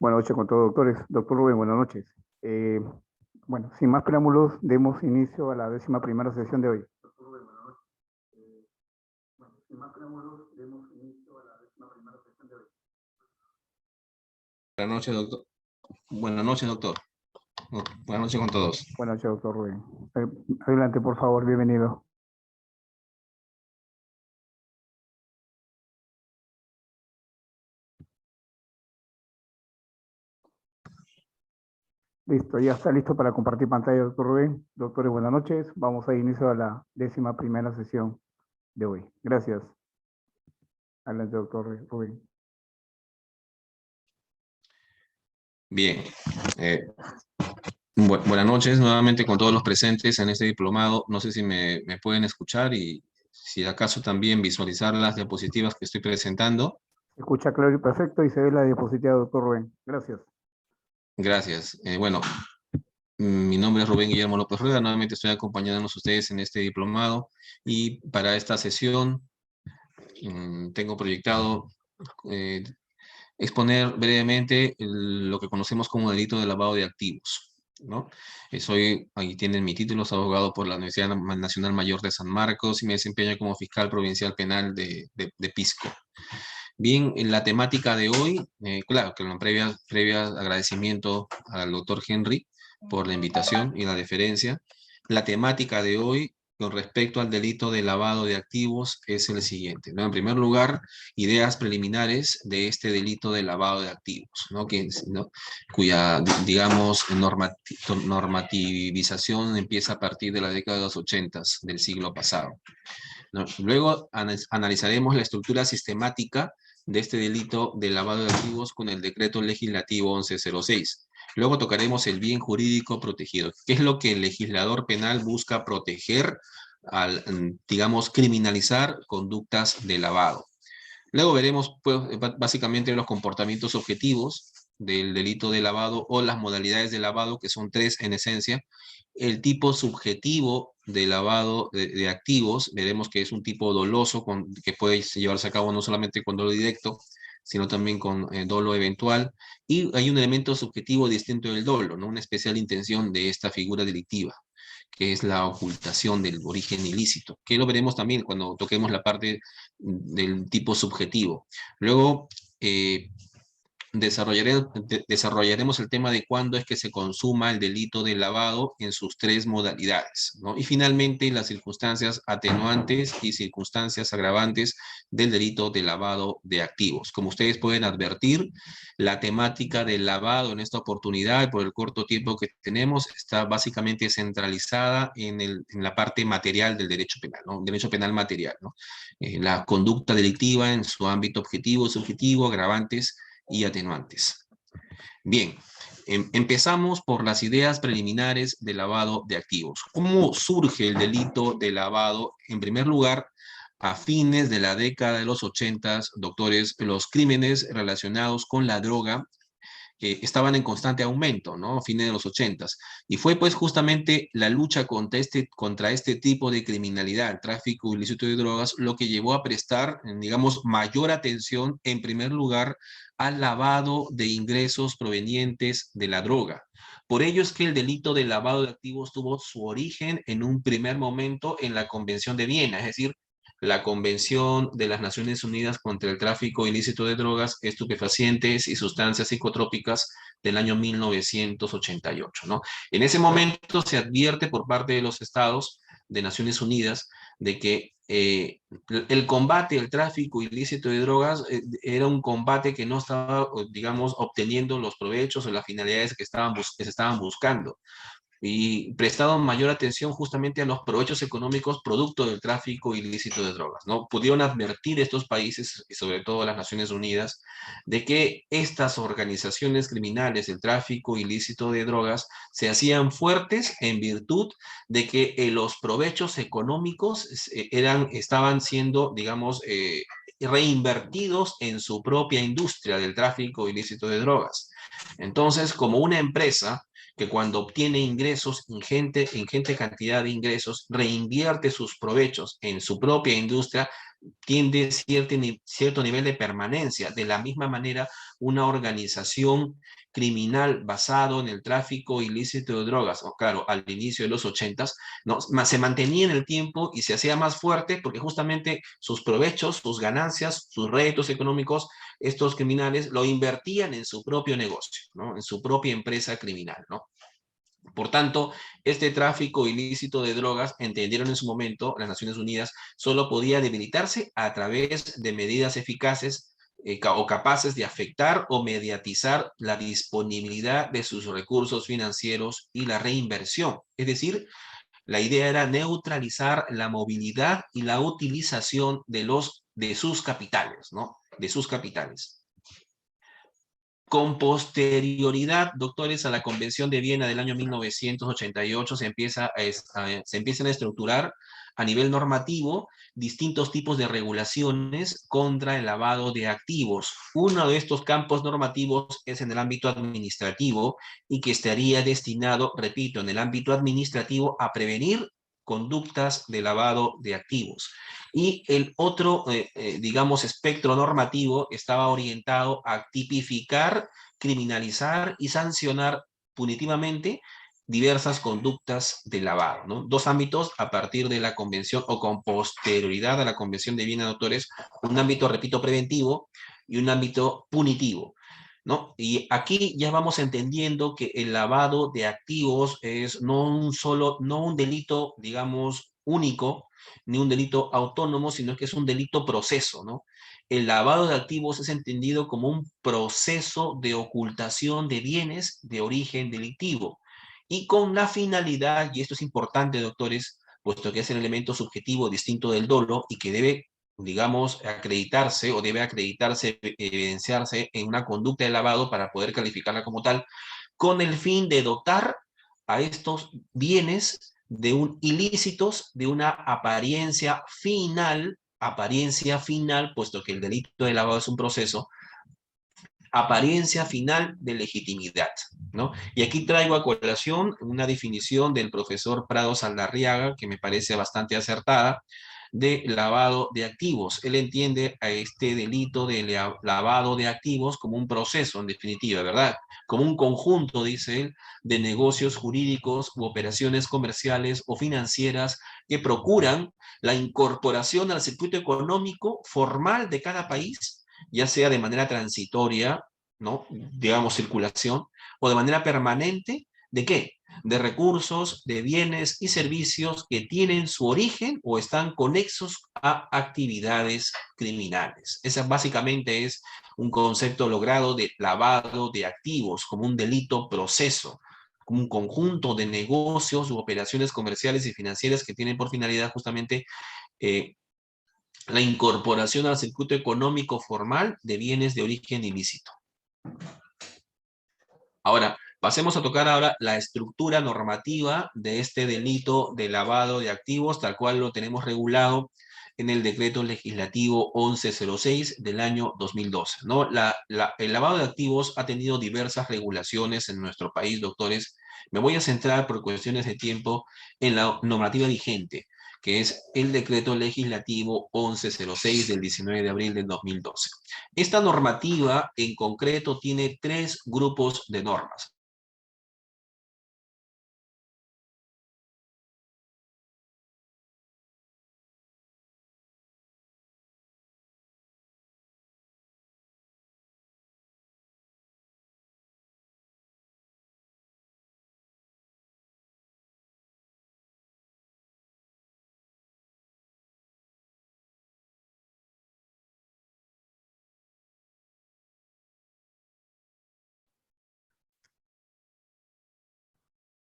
Buenas noches con todos, doctores. Doctor Rubén, buenas noches. Eh, bueno, sin más preámbulos, demos inicio a la 11ª sesión de hoy. Doctor Rubén, buenas noches. Bueno, sin más preámbulos, demos inicio a la 11ª sesión de hoy. Buenas noches, doctor. Buenas noches, doctor. Buenas noches con todos. Buenas noches, doctor Rubén. Adelante, por favor, bienvenido. Listo, ya está listo para compartir pantalla, doctor Rubén. Doctores, buenas noches. Vamos a inicio a la 11ª sesión de hoy. Gracias. Adelante, doctor Rubén. Bien. Buenas noches nuevamente con todos los presentes en este diplomado. No sé si me pueden escuchar y si acaso también visualizar las diapositivas que estoy presentando. Se escucha claro y perfecto y se ve la diapositiva, doctor Rubén. Gracias. Gracias. Bueno, mi nombre es Rubén Guillermo López Rueda. Nuevamente estoy acompañándonos ustedes en este diplomado y para esta sesión tengo proyectado exponer brevemente lo que conocemos como delito de lavado de activos, ¿no? Ahí tienen mi título, soy abogado por la Universidad Nacional Mayor de San Marcos y me desempeño como fiscal provincial penal de Pisco. Bien, en la temática de hoy, claro, que en previa agradecimiento al doctor Henry por la invitación y la deferencia. La temática de hoy con respecto al delito de lavado de activos es el siguiente, ¿no? En primer lugar, ideas preliminares de este delito de lavado de activos, ¿no? Cuya, digamos, normativización empieza a partir de la década de los 80 del siglo pasado, ¿no? Luego analizaremos la estructura sistemática de este delito de lavado de activos con el decreto legislativo 1106. Luego tocaremos el bien jurídico protegido. ¿Qué es lo que el legislador penal busca proteger al, digamos, criminalizar conductas de lavado? Luego veremos, pues, básicamente los comportamientos objetivos del delito de lavado o las modalidades de lavado, que son tres en esencia. El tipo subjetivo de lavado de activos, veremos que es un tipo doloso que puede llevarse a cabo no solamente con dolo directo, sino también con dolo eventual. Y hay un elemento subjetivo distinto del dolo, ¿no? Una especial intención de esta figura delictiva, que es la ocultación del origen ilícito, que lo veremos también cuando toquemos la parte del tipo subjetivo. Luego, desarrollaremos el tema de cuándo es que se consuma el delito de lavado en sus tres modalidades, ¿no? Y finalmente, las circunstancias atenuantes y circunstancias agravantes del delito de lavado de activos. Como ustedes pueden advertir, la temática del lavado en esta oportunidad, por el corto tiempo que tenemos, está básicamente centralizada en la parte material del derecho penal, ¿no? Derecho penal material, ¿no? La conducta delictiva en su ámbito objetivo, subjetivo, agravantes y atenuantes. Bien, empezamos por las ideas preliminares de lavado de activos. ¿Cómo surge el delito de lavado? En primer lugar, a fines de la década de los 80, doctores, los crímenes relacionados con la droga estaban en constante aumento, ¿no? A fines de los 80s. Y fue pues justamente la lucha contra este tipo de criminalidad, el tráfico ilícito de drogas, lo que llevó a prestar, digamos, mayor atención, en primer lugar, al lavado de ingresos provenientes de la droga. Por ello es que el delito de lavado de activos tuvo su origen en un primer momento en la Convención de Viena, es decir, la Convención de las Naciones Unidas contra el Tráfico Ilícito de Drogas, Estupefacientes y Sustancias Psicotrópicas del año 1988, ¿no? En ese momento se advierte por parte de los estados de Naciones Unidas de que el combate al tráfico ilícito de drogas era un combate que no estaba, digamos, obteniendo los provechos o las finalidades que se estaban buscando, y prestado mayor atención justamente a los provechos económicos producto del tráfico ilícito de drogas, ¿no? Pudieron advertir estos países, y sobre todo las Naciones Unidas, de que estas organizaciones criminales, el tráfico ilícito de drogas, se hacían fuertes en virtud de que los provechos económicos estaban siendo, digamos, reinvertidos en su propia industria del tráfico ilícito de drogas. Entonces, como una empresa que cuando obtiene ingresos, ingente cantidad de ingresos, reinvierte sus provechos en su propia industria, tiende cierto nivel de permanencia. De la misma manera, una organización criminal basado en el tráfico ilícito de drogas, o claro, al inicio de los 80s, ¿no? Se mantenía en el tiempo y se hacía más fuerte porque justamente sus provechos, sus ganancias, sus réditos económicos, estos criminales lo invertían en su propio negocio, ¿no? En su propia empresa criminal, ¿no? Por tanto, este tráfico ilícito de drogas, entendieron en su momento las Naciones Unidas, solo podía debilitarse a través de medidas eficaces o capaces de afectar o mediatizar la disponibilidad de sus recursos financieros y la reinversión. Es decir, la idea era neutralizar la movilidad y la utilización de sus capitales, ¿no? De sus capitales. Con posterioridad, doctores, a la Convención de Viena del año 1988 se empiezan a estructurar a nivel normativo distintos tipos de regulaciones contra el lavado de activos. Uno de estos campos normativos es en el ámbito administrativo y que estaría destinado, repito, en el ámbito administrativo a prevenir conductas de lavado de activos. Y el otro, digamos, espectro normativo estaba orientado a tipificar, criminalizar y sancionar punitivamente diversas conductas de lavado, ¿no? Dos ámbitos a partir de la convención o con posterioridad a la Convención de Viena de Autores, un ámbito, repito, preventivo y un ámbito punitivo, ¿no? Y aquí ya vamos entendiendo que el lavado de activos es no un delito, digamos, único, ni un delito autónomo, sino que es un delito proceso, ¿no? El lavado de activos es entendido como un proceso de ocultación de bienes de origen delictivo y con la finalidad, y esto es importante, doctores, puesto que es el elemento subjetivo distinto del dolo y que debe, digamos, acreditarse o debe acreditarse, evidenciarse en una conducta de lavado para poder calificarla como tal, con el fin de dotar a estos bienes de un ilícitos, de una apariencia final, puesto que el delito de lavado es un proceso, apariencia final de legitimidad, ¿no? Y aquí traigo a colación una definición del profesor Prado Saldarriaga, que me parece bastante acertada, de lavado de activos. Él entiende a este delito de lavado de activos como un proceso, en definitiva, ¿verdad? Como un conjunto, dice él, de negocios jurídicos u operaciones comerciales o financieras que procuran la incorporación al circuito económico formal de cada país, ya sea de manera transitoria, ¿no? Digamos, circulación, o de manera permanente, ¿de qué? De recursos, de bienes y servicios que tienen su origen o están conexos a actividades criminales. Ese básicamente es un concepto logrado de lavado de activos como un delito proceso, como un conjunto de negocios u operaciones comerciales y financieras que tienen por finalidad justamente eh, la incorporación al circuito económico formal de bienes de origen ilícito. Ahora, pasemos a tocar ahora la estructura normativa de este delito de lavado de activos, tal cual lo tenemos regulado en el decreto legislativo 1106 del año 2012, ¿no? El lavado de activos ha tenido diversas regulaciones en nuestro país, doctores. Me voy a centrar por cuestiones de tiempo en la normativa vigente, que es el decreto legislativo 1106 del 19 de abril del 2012. Esta normativa en concreto tiene tres grupos de normas.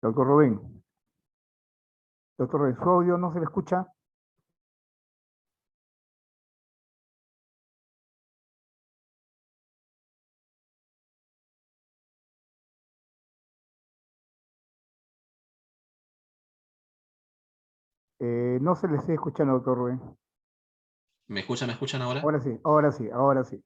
Doctor Rubén, doctor Rubén, su audio no se le escucha. No se le está escuchando, doctor Rubén. ¿Me escuchan ahora? Ahora sí, ahora sí, ahora sí.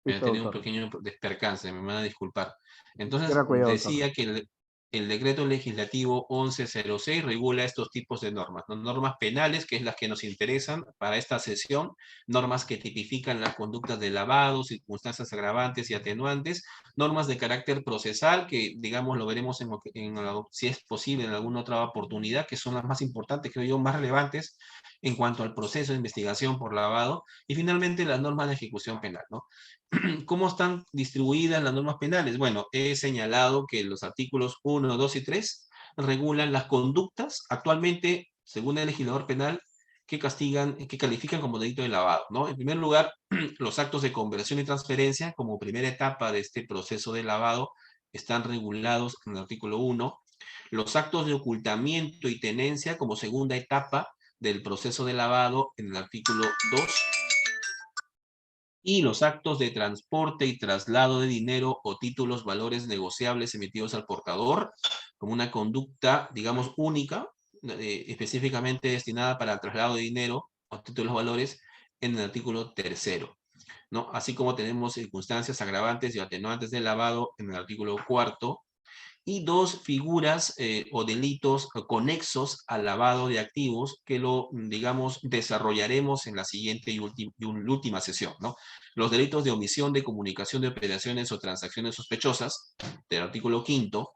He Listo, tenido un doctor. pequeño despercance, me van a disculpar. Entonces, Tenga cuidado, doctor. el decreto legislativo 1106 regula estos tipos de normas, ¿no? Normas penales, que es las que nos interesan para esta sesión, normas que tipifican las conductas de lavado, circunstancias agravantes y atenuantes, normas de carácter procesal, que digamos lo veremos si es posible en alguna otra oportunidad, que son las más importantes, creo yo, más relevantes en cuanto al proceso de investigación por lavado, y finalmente las normas de ejecución penal, ¿no? ¿Cómo están distribuidas las normas penales? Bueno, he señalado que los artículos 1, 2 y 3 regulan las conductas actualmente, según el legislador penal, que castigan, que califican como delito de lavado, ¿no? En primer lugar, los actos de conversión y transferencia, como primera etapa de este proceso de lavado, están regulados en el artículo 1. Los actos de ocultamiento y tenencia, como segunda etapa del proceso de lavado, en el artículo 2. Y los actos de transporte y traslado de dinero o títulos valores negociables emitidos al portador, como una conducta, digamos, única, específicamente destinada para el traslado de dinero o títulos valores, en el artículo 3, ¿no? Así como tenemos circunstancias agravantes y atenuantes del lavado en el artículo 4, y dos figuras o delitos conexos al lavado de activos que lo, digamos, desarrollaremos en la siguiente y última sesión, ¿no? Los delitos de omisión de comunicación de operaciones o transacciones sospechosas, del artículo 5,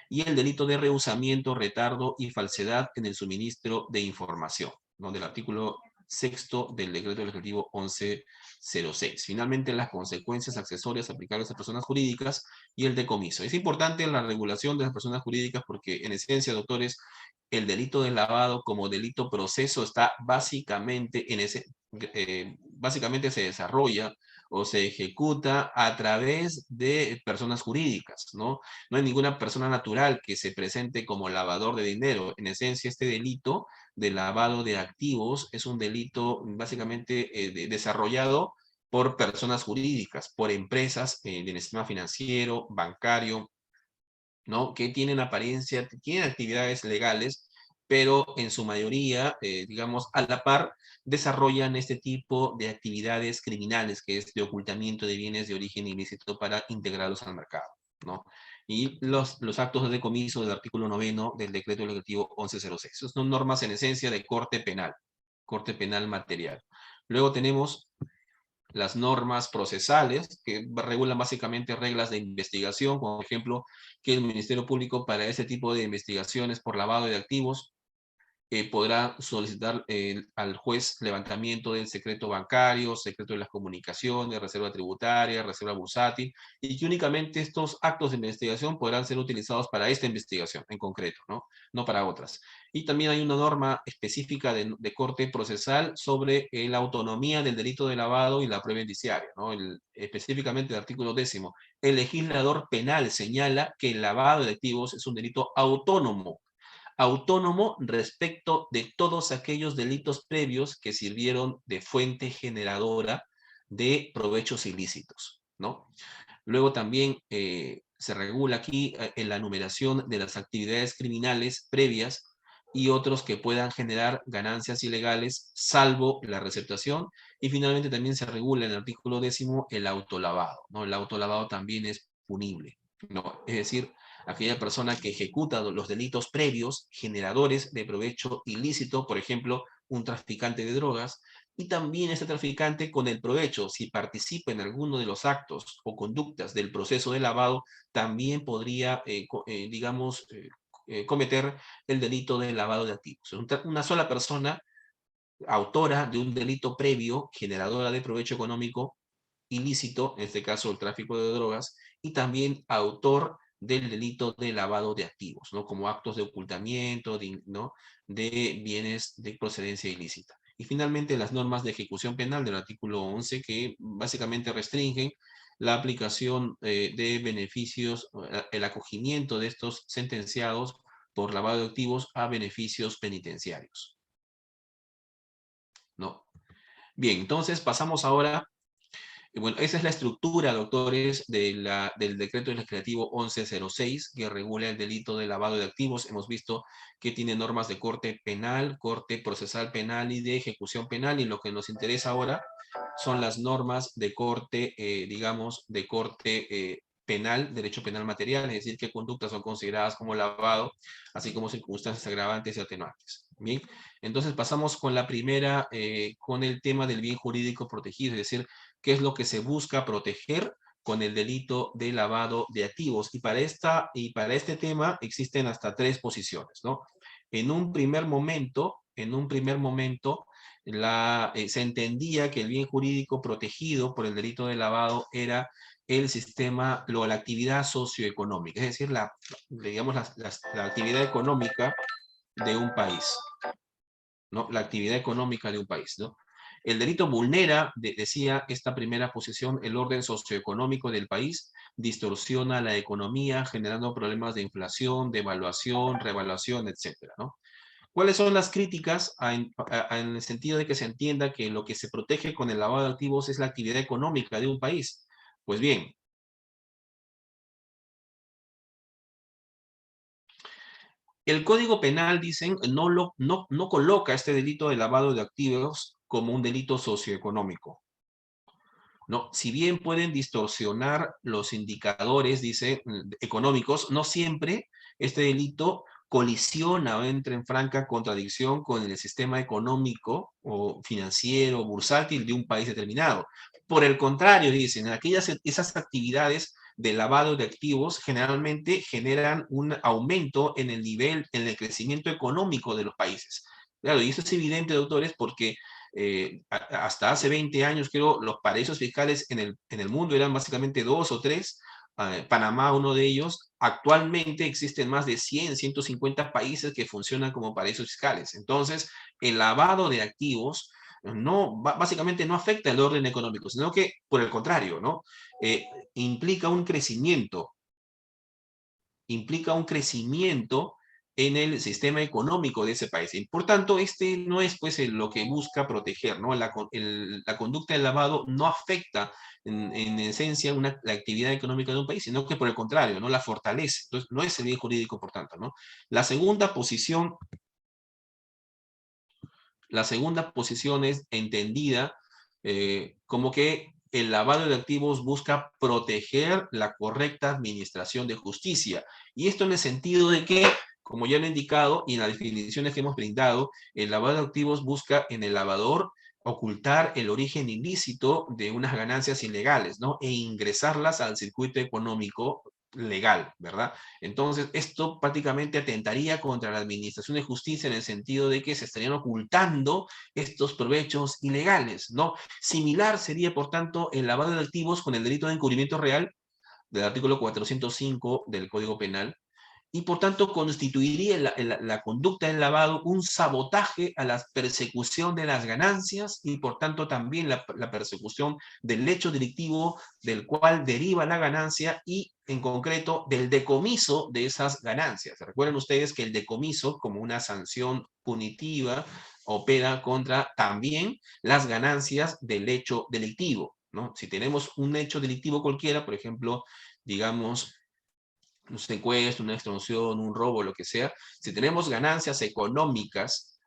y el delito de rehusamiento, retardo y falsedad en el suministro de información, ¿no? Del artículo 6 del decreto legislativo 1106. Finalmente, las consecuencias accesorias aplicables a personas jurídicas y el decomiso. Es importante la regulación de las personas jurídicas porque, en esencia, doctores, el delito de lavado como delito proceso está básicamente básicamente se desarrolla o se ejecuta a través de personas jurídicas, ¿no? No hay ninguna persona natural que se presente como lavador de dinero. En esencia, este delito de lavado de activos es un delito básicamente desarrollado por personas jurídicas, por empresas del sistema financiero, bancario, ¿no? Que tienen apariencia, tienen actividades legales, pero en su mayoría, digamos, a la par, desarrollan este tipo de actividades criminales, que es de ocultamiento de bienes de origen ilícito para integrarlos al mercado, ¿no? Y los actos de decomiso del artículo 9 del decreto legislativo 1106. Son normas en esencia de corte penal material. Luego tenemos las normas procesales, que regulan básicamente reglas de investigación, como por ejemplo, que el Ministerio Público para ese tipo de investigaciones por lavado de activos podrá solicitar al juez levantamiento del secreto bancario, secreto de las comunicaciones, reserva tributaria, reserva bursátil, y que únicamente estos actos de investigación podrán ser utilizados para esta investigación en concreto, ¿no? No para otras. Y también hay una norma específica de corte procesal sobre la autonomía del delito de lavado y la prueba indiciaria, ¿no? Específicamente el artículo 10. El legislador penal señala que el lavado de activos es un delito autónomo respecto de todos aquellos delitos previos que sirvieron de fuente generadora de provechos ilícitos, ¿no? Luego también se regula aquí en la numeración de las actividades criminales previas y otros que puedan generar ganancias ilegales, salvo la receptación. Y finalmente también se regula en el artículo 10 el autolavado, ¿no? El autolavado también es punible, ¿no? Es decir, aquella persona que ejecuta los delitos previos generadores de provecho ilícito, por ejemplo, un traficante de drogas, y también este traficante con el provecho, si participa en alguno de los actos o conductas del proceso de lavado, también podría, digamos, cometer el delito de lavado de activos. Una sola persona autora de un delito previo, generadora de provecho económico ilícito, en este caso el tráfico de drogas, y también autor del delito de lavado de activos, ¿no? Como actos de ocultamiento, ¿no? De bienes de procedencia ilícita. Y finalmente las normas de ejecución penal del artículo 11 que básicamente restringen la aplicación de beneficios, el acogimiento de estos sentenciados por lavado de activos a beneficios penitenciarios, ¿no? Bien, entonces pasamos ahora. Bueno, esa es la estructura, doctores, del decreto legislativo 1106, que regula el delito de lavado de activos. Hemos visto que tiene normas de corte penal, corte procesal penal y de ejecución penal, y lo que nos interesa ahora son las normas de corte, digamos, de corte penal, derecho penal material, es decir, qué conductas son consideradas como lavado, así como circunstancias agravantes y atenuantes. Bien, entonces pasamos con la primera, con el tema del bien jurídico protegido, es decir, qué es lo que se busca proteger con el delito de lavado de activos. Y para este tema existen hasta 3 posiciones, ¿no? En un primer momento, se entendía que el bien jurídico protegido por el delito de lavado era el sistema, la actividad socioeconómica, es decir, digamos, la actividad económica de un país, ¿no? La actividad económica de un país, ¿no? El delito vulnera, decía esta primera posición, el orden socioeconómico del país, distorsiona la economía, generando problemas de inflación, devaluación, revaluación, etcétera, ¿no? ¿Cuáles son las críticas en el sentido de que se entienda que lo que se protege con el lavado de activos es la actividad económica de un país? Pues bien, el Código Penal, dicen, no coloca este delito de lavado de activos como un delito socioeconómico. No, si bien pueden distorsionar los indicadores, dice, económicos, no siempre este delito colisiona o entra en franca contradicción con el sistema económico o financiero, bursátil de un país determinado. Por el contrario, dicen, esas actividades de lavado de activos generalmente generan un aumento en el nivel, en el crecimiento económico de los países. Claro, y eso es evidente, doctores, porque hasta hace 20 años, creo, los paraísos fiscales en el mundo eran básicamente 2 o 3. Panamá, uno de ellos. Actualmente existen más de 100, 150 países que funcionan como paraísos fiscales. Entonces, el lavado de activos básicamente no afecta el orden económico, sino que, por el contrario, ¿no? Implica un crecimiento en el sistema económico de ese país. Y por tanto, este no es pues lo que busca proteger, ¿no? La conducta del lavado no afecta en esencia la actividad económica de un país, sino que por el contrario, ¿no? La fortalece. Entonces, no es el bien jurídico, por tanto, ¿no? La segunda posición es entendida como que el lavado de activos busca proteger la correcta administración de justicia. Y esto en el sentido de que, como ya lo he indicado y en las definiciones que hemos brindado, el lavado de activos busca en el lavador ocultar el origen ilícito de unas ganancias ilegales, ¿no? E ingresarlas al circuito económico legal, ¿verdad? Entonces, esto prácticamente atentaría contra la administración de justicia en el sentido de que se estarían ocultando estos provechos ilegales, ¿no? Similar sería, por tanto, el lavado de activos con el delito de encubrimiento real del artículo 405 del Código Penal, y por tanto constituiría la conducta del lavado un sabotaje a la persecución de las ganancias y por tanto también la persecución del hecho delictivo del cual deriva la ganancia y en concreto del decomiso de esas ganancias. Recuerden ustedes que el decomiso como una sanción punitiva opera contra también las ganancias del hecho delictivo, ¿no? Si tenemos un hecho delictivo cualquiera, por ejemplo, digamos, un secuestro, una extorsión, un robo, lo que sea, si tenemos ganancias económicas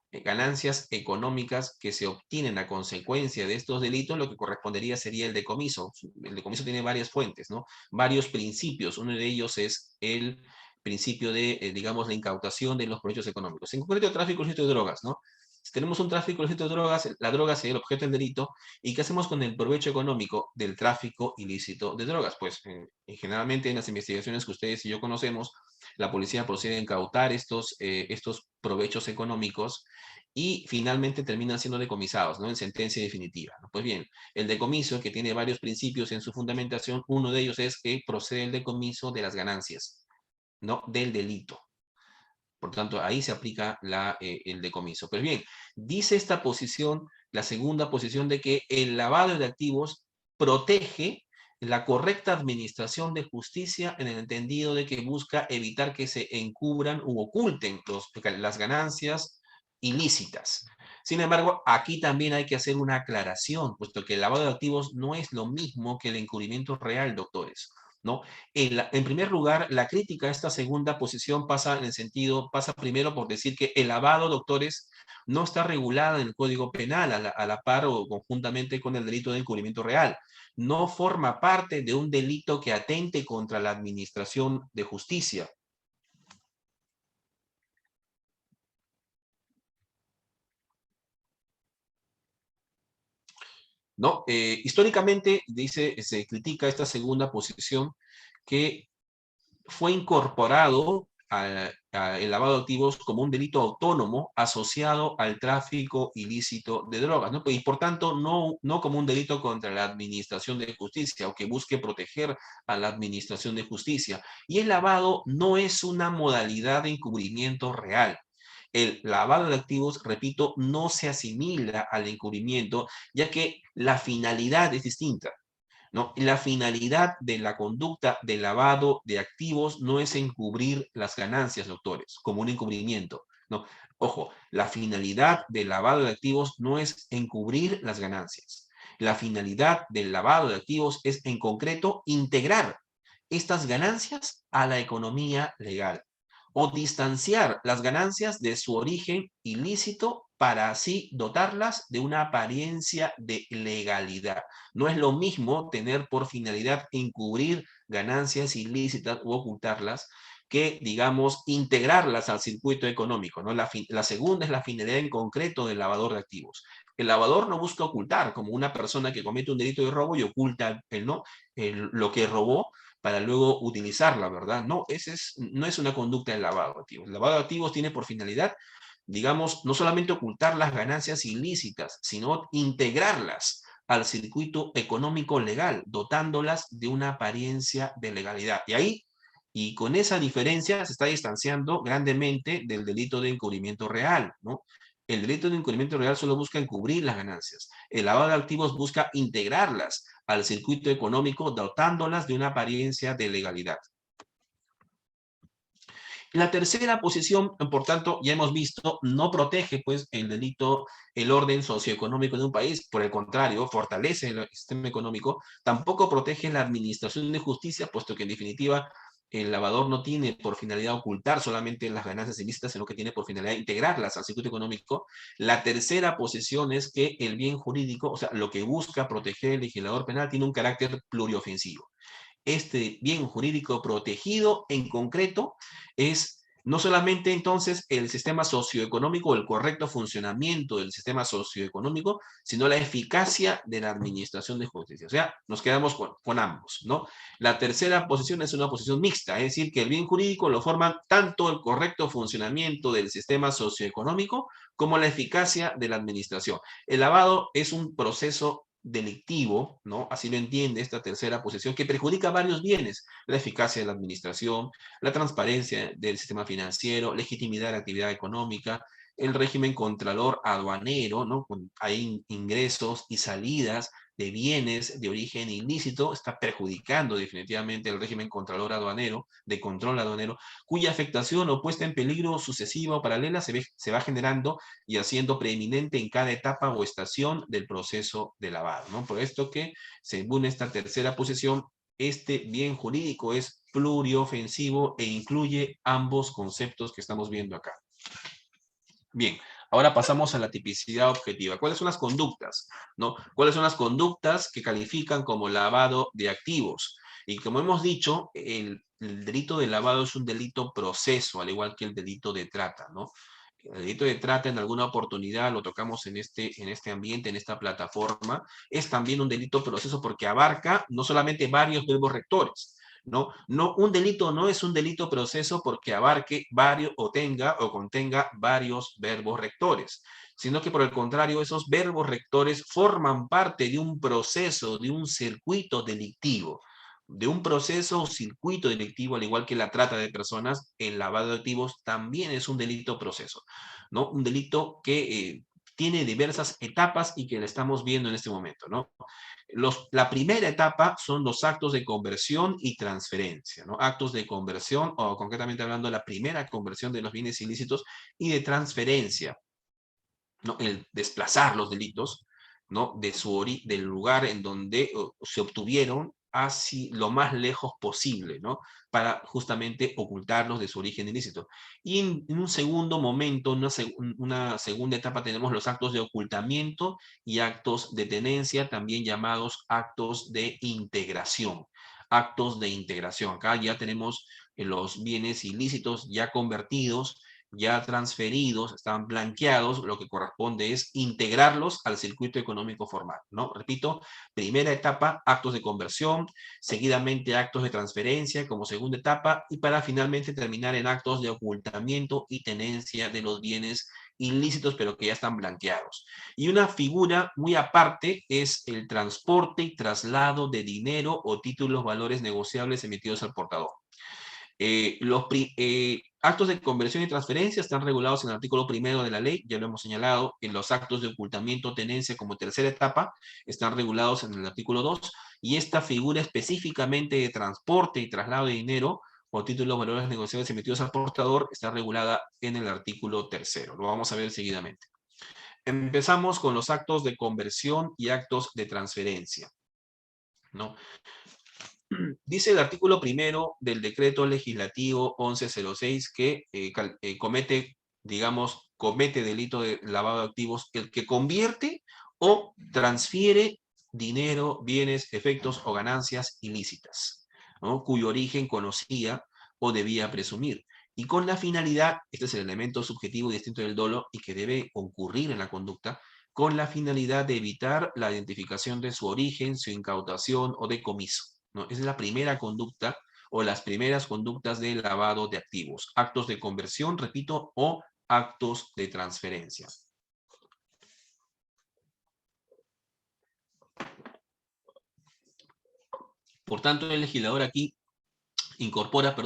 que se obtienen a consecuencia de estos delitos, lo que correspondería sería el decomiso. El decomiso tiene varias fuentes, ¿no? Varios principios. Uno de ellos es el principio de, digamos, la incautación de los provechos económicos. En concreto, el tráfico ilícito de drogas, ¿no? Si tenemos un tráfico ilícito de drogas, la droga sería el objeto del delito. ¿Y qué hacemos con el provecho económico del tráfico ilícito de drogas? Pues generalmente en las investigaciones que ustedes y yo conocemos, la policía procede a incautar estos provechos económicos y finalmente terminan siendo decomisados, ¿no? En sentencia definitiva, ¿no? Pues bien, el decomiso, que tiene varios principios en su fundamentación, uno de ellos es que procede el decomiso de las ganancias, no del delito. Por tanto, ahí se aplica el decomiso. Pero bien, dice esta posición, la segunda posición, de que el lavado de activos protege la correcta administración de justicia en el entendido de que busca evitar que se encubran u oculten las ganancias ilícitas. Sin embargo, aquí también hay que hacer una aclaración, puesto que el lavado de activos no es lo mismo que el encubrimiento real, doctores. ¿no? En primer lugar, la crítica a esta segunda posición pasa primero por decir que el lavado, doctores, no está regulado en el Código Penal a la par o conjuntamente con el delito de encubrimiento real. No forma parte de un delito que atente contra la administración de justicia. ¿No? Históricamente, se critica esta segunda posición que fue incorporado el lavado de activos como un delito autónomo asociado al tráfico ilícito de drogas, ¿no? Y por tanto, no como un delito contra la administración de justicia o que busque proteger a la administración de justicia. Y el lavado no es una modalidad de encubrimiento real. El lavado de activos, repito, no se asimila al encubrimiento, ya que la finalidad es distinta, ¿no? La finalidad de la conducta de lavado de activos no es encubrir las ganancias, doctores, como un encubrimiento, ¿no? Ojo, la finalidad del lavado de activos no es encubrir las ganancias. La finalidad del lavado de activos es, en concreto, integrar estas ganancias a la economía legal o distanciar las ganancias de su origen ilícito para así dotarlas de una apariencia de legalidad. No es lo mismo tener por finalidad encubrir ganancias ilícitas u ocultarlas que, digamos, integrarlas al circuito económico, ¿no? La segunda es la finalidad en concreto del lavador de activos. El lavador no busca ocultar, como una persona que comete un delito de robo y oculta lo que robó para luego utilizarla, ¿verdad? No, no es una conducta de lavado de activos. El lavado de activos tiene por finalidad, digamos, no solamente ocultar las ganancias ilícitas, sino integrarlas al circuito económico legal, dotándolas de una apariencia de legalidad. Y con esa diferencia se está distanciando grandemente del delito de encubrimiento real, ¿no? El delito de encubrimiento real solo busca encubrir las ganancias. El lavado de activos busca integrarlas al circuito económico, dotándolas de una apariencia de legalidad. La tercera posición, por tanto, ya hemos visto, no protege pues el delito, el orden socioeconómico de un país, por el contrario, fortalece el sistema económico, tampoco protege la administración de justicia, puesto que en definitiva el lavador no tiene por finalidad ocultar solamente las ganancias ilícitas, sino que tiene por finalidad integrarlas al circuito económico. La tercera posición es que el bien jurídico, o sea, lo que busca proteger el legislador penal, tiene un carácter pluriofensivo. Este bien jurídico protegido en concreto es no solamente entonces el sistema socioeconómico, el correcto funcionamiento del sistema socioeconómico, sino la eficacia de la administración de justicia. O sea, nos quedamos con ambos, ¿no? La tercera posición es una posición mixta, es decir, que el bien jurídico lo forman tanto el correcto funcionamiento del sistema socioeconómico como la eficacia de la administración. El lavado es un proceso delictivo, ¿no? Así lo entiende esta tercera posición, que perjudica varios bienes, la eficacia de la administración, la transparencia del sistema financiero, legitimidad de la actividad económica, el régimen contralor aduanero, ¿no? Hay ingresos y salidas de bienes de origen ilícito, está perjudicando definitivamente el régimen contralor aduanero, de control aduanero, cuya afectación o puesta en peligro sucesiva o paralela se va generando y haciendo preeminente en cada etapa o estación del proceso de lavado, ¿no? Por esto que, según esta tercera posición, este bien jurídico es pluriofensivo e incluye ambos conceptos que estamos viendo acá. Bien, ahora pasamos a la tipicidad objetiva. ¿Cuáles son las conductas? ¿No? ¿Cuáles son las conductas que califican como lavado de activos? Y como hemos dicho, el delito de lavado es un delito proceso, al igual que el delito de trata, ¿no? El delito de trata en alguna oportunidad lo tocamos en este ambiente, en esta plataforma, es también un delito proceso porque abarca no solamente varios verbos rectores, ¿no? Un delito no es un delito proceso porque abarque varios o tenga o contenga varios verbos rectores, sino que por el contrario, esos verbos rectores forman parte de un proceso, de un circuito delictivo, de un proceso o circuito delictivo, al igual que la trata de personas. El lavado de activos también es un delito proceso, ¿no? Un delito que tiene diversas etapas y que le estamos viendo en este momento, ¿no? La primera etapa son los actos de conversión y transferencia, ¿no? Actos de conversión, o concretamente hablando, la primera conversión de los bienes ilícitos, y de transferencia, ¿no? El desplazar los delitos, ¿no? Del lugar en donde se obtuvieron así lo más lejos posible, ¿no? Para justamente ocultarlos de su origen ilícito. Y en un segundo momento, una segunda etapa, tenemos los actos de ocultamiento y actos de tenencia, también llamados actos de integración. Actos de integración. Acá ya tenemos los bienes ilícitos ya convertidos, ya transferidos, están blanqueados, lo que corresponde es integrarlos al circuito económico formal, ¿no? Repito, primera etapa, actos de conversión, seguidamente actos de transferencia como segunda etapa, y para finalmente terminar en actos de ocultamiento y tenencia de los bienes ilícitos, pero que ya están blanqueados. Y una figura muy aparte es el transporte y traslado de dinero o títulos valores negociables emitidos al portador. Los actos de conversión y transferencia están regulados en el artículo 1 de la ley, ya lo hemos señalado. En los actos de ocultamiento o tenencia como tercera etapa están regulados en el artículo 2, y esta figura específicamente de transporte y traslado de dinero o títulos valores negociables emitidos al portador está regulada en el artículo 3. Lo vamos a ver seguidamente. Empezamos con los actos de conversión y actos de transferencia, ¿no? Dice el artículo 1 del decreto legislativo 1106 que comete delito de lavado de activos el que convierte o transfiere dinero, bienes, efectos o ganancias ilícitas, ¿no? Cuyo origen conocía o debía presumir. Y con la finalidad, este es el elemento subjetivo y distinto del dolo y que debe ocurrir en la conducta, con la finalidad de evitar la identificación de su origen, su incautación o decomiso, ¿no? Esa es la primera conducta o las primeras conductas de lavado de activos. Actos de conversión, repito, o actos de transferencia. Por tanto, el legislador aquí incorpora,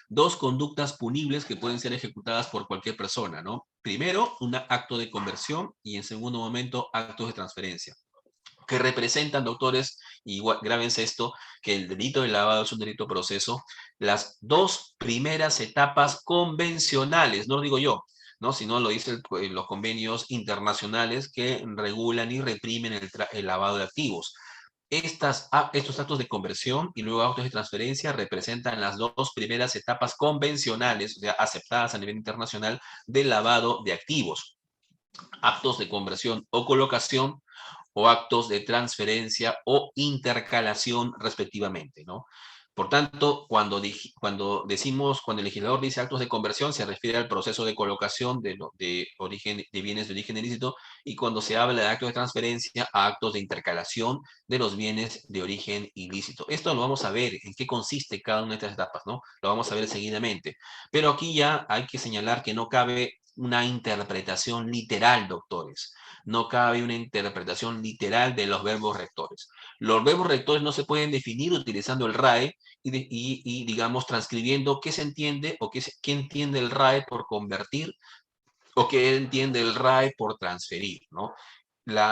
dos conductas punibles que pueden ser ejecutadas por cualquier persona, ¿no? Primero, un acto de conversión y en segundo momento, actos de transferencia, que representan, doctores, y grábense esto, que el delito de lavado es un delito proceso, las dos primeras etapas convencionales, no lo digo yo, ¿no? Sino lo dicen los convenios internacionales que regulan y reprimen el lavado de activos. Estos actos de conversión y luego actos de transferencia representan las dos primeras etapas convencionales, o sea, aceptadas a nivel internacional, del lavado de activos. Actos de conversión o colocación o actos de transferencia o intercalación respectivamente, ¿no? Por tanto, cuando el legislador dice actos de conversión, se refiere al proceso de colocación de bienes de origen ilícito, y cuando se habla de actos de transferencia, a actos de intercalación de los bienes de origen ilícito. Esto lo vamos a ver, en qué consiste cada una de estas etapas, ¿no? Lo vamos a ver seguidamente. Pero aquí ya hay que señalar que no cabe una interpretación literal, doctores. No cabe una interpretación literal de los verbos rectores. Los verbos rectores no se pueden definir utilizando el RAE digamos, transcribiendo qué se entiende o qué entiende el RAE por convertir o qué entiende el RAE por transferir, ¿no?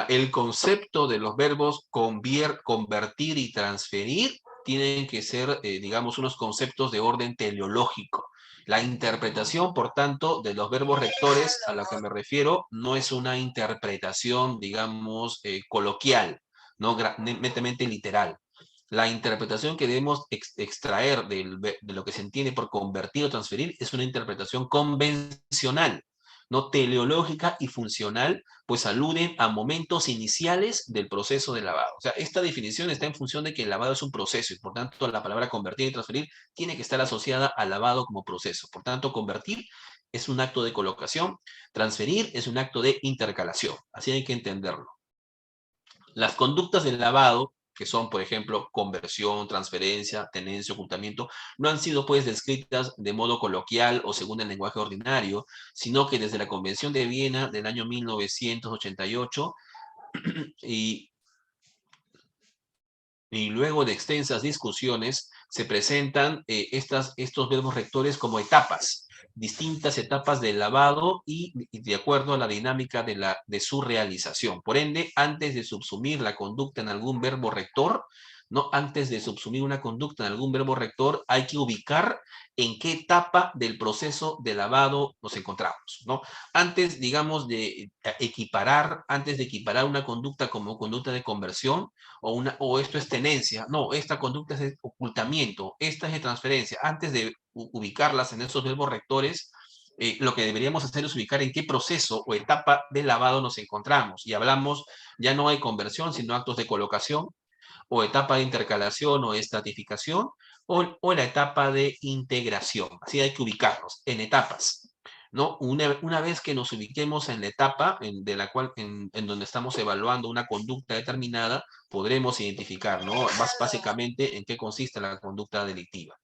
El concepto de los verbos convertir y transferir tienen que ser, digamos, unos conceptos de orden teleológico. La interpretación, por tanto, de los verbos rectores a la que me refiero no es una interpretación, digamos, coloquial, no netamente literal. La interpretación que debemos extraer de lo que se entiende por convertir o transferir es una interpretación convencional, no teleológica y funcional, pues aluden a momentos iniciales del proceso de lavado. O sea, esta definición está en función de que el lavado es un proceso y por tanto la palabra convertir y transferir tiene que estar asociada al lavado como proceso. Por tanto, convertir es un acto de colocación, transferir es un acto de intercalación. Así hay que entenderlo. Las conductas del lavado, que son, por ejemplo, conversión, transferencia, tenencia, ocultamiento, no han sido, pues, descritas de modo coloquial o según el lenguaje ordinario, sino que desde la Convención de Viena del año 1988 y luego de extensas discusiones, se presentan estos verbos rectores como etapas, distintas etapas del lavado y de acuerdo a la dinámica de su realización. Por ende, antes de subsumir la conducta en algún verbo rector, ¿no? Antes de subsumir una conducta en algún verbo rector, hay que ubicar en qué etapa del proceso de lavado nos encontramos, ¿no? Antes, digamos, de equiparar, antes de equiparar una conducta como conducta de conversión, o esto es tenencia, no, esta conducta es de ocultamiento, esta es de transferencia. Antes de ubicarlas en esos verbos rectores, lo que deberíamos hacer es ubicar en qué proceso o etapa de lavado nos encontramos. Y hablamos ya no de conversión, sino actos de colocación, o etapa de intercalación o estratificación, o la etapa de integración. Así hay que ubicarnos en etapas. ¿No? Una vez que nos ubiquemos en la etapa de la cual, en donde estamos evaluando una conducta determinada, podremos identificar, ¿no? Básicamente en qué consiste la conducta delictiva.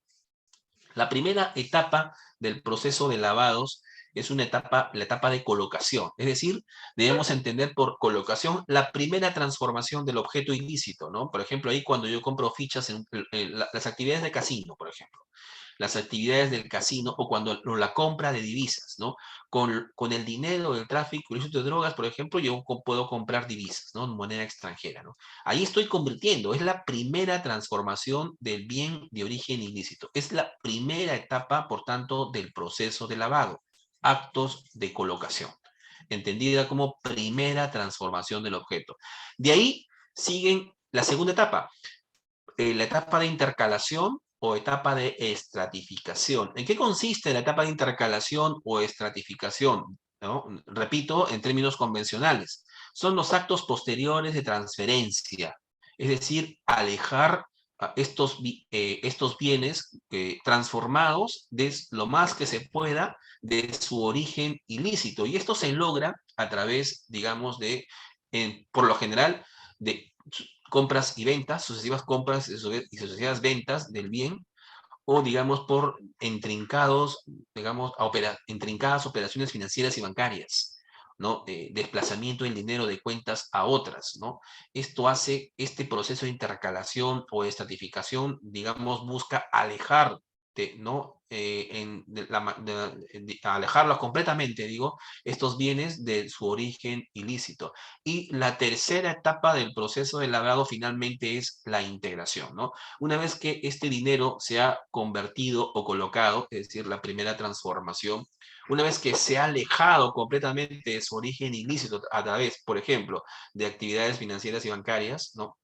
La primera etapa del proceso de lavados es la etapa de colocación. Es decir, debemos entender por colocación la primera transformación del objeto ilícito, ¿no? Por ejemplo, ahí cuando yo compro fichas en las actividades de casino, por ejemplo, las actividades del casino o cuando la compra de divisas, ¿no? Con el dinero del tráfico ilícito de drogas, por ejemplo, yo puedo comprar divisas, ¿no? En moneda extranjera, ¿no? Ahí estoy convirtiendo, es la primera transformación del bien de origen ilícito. Es la primera etapa, por tanto, del proceso de lavado. Actos de colocación, entendida como primera transformación del objeto. De ahí siguen la segunda etapa, la etapa de intercalación o etapa de estratificación. ¿En qué consiste la etapa de intercalación o estratificación? ¿No? Repito, en términos convencionales, son los actos posteriores de transferencia, es decir, alejar estos bienes transformados lo más que se pueda de su origen ilícito. Y esto se logra a través, digamos, por lo general, de compras y ventas, sucesivas compras y sucesivas ventas del bien, o digamos por intrincadas operaciones financieras y bancarias, ¿no? Desplazamiento del dinero de cuentas a otras, ¿no? Esto hace, este proceso de intercalación o estratificación, digamos, busca alejar, ¿no? Alejarlos completamente, digo, estos bienes de su origen ilícito. Y la tercera etapa del proceso de lavado finalmente es la integración, ¿no? Una vez que este dinero se ha convertido o colocado, es decir, la primera transformación, una vez que se ha alejado completamente de su origen ilícito a través, por ejemplo, de actividades financieras y bancarias, ¿no?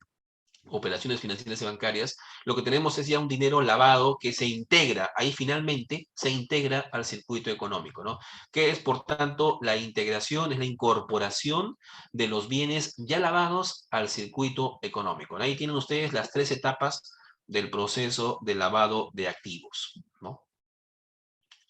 Operaciones financieras y bancarias, lo que tenemos es ya un dinero lavado que se integra, ahí finalmente se integra al circuito económico, ¿no? Que es, por tanto, la integración, es la incorporación de los bienes ya lavados al circuito económico, ¿no? Ahí tienen ustedes las tres etapas del proceso de lavado de activos, ¿no?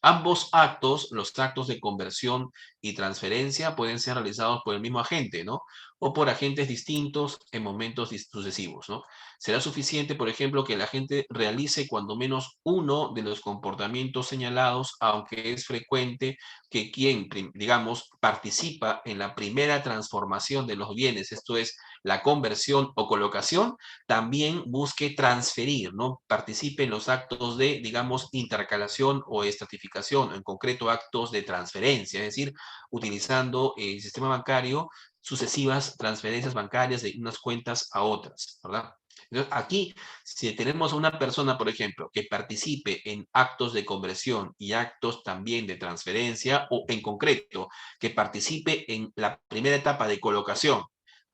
Ambos actos, los actos de conversión y transferencia, pueden ser realizados por el mismo agente, ¿no? O por agentes distintos en momentos sucesivos, ¿no? Será suficiente, por ejemplo, que el agente realice cuando menos uno de los comportamientos señalados, aunque es frecuente que quien, digamos, participa en la primera transformación de los bienes, esto es, la conversión o colocación, también busque transferir, ¿no? Participe en los actos de, digamos, intercalación o estratificación, en concreto actos de transferencia, es decir, utilizando el sistema bancario, sucesivas transferencias bancarias de unas cuentas a otras, ¿verdad? Entonces, aquí, si tenemos a una persona, por ejemplo, que participe en actos de conversión y actos también de transferencia, o en concreto, que participe en la primera etapa de colocación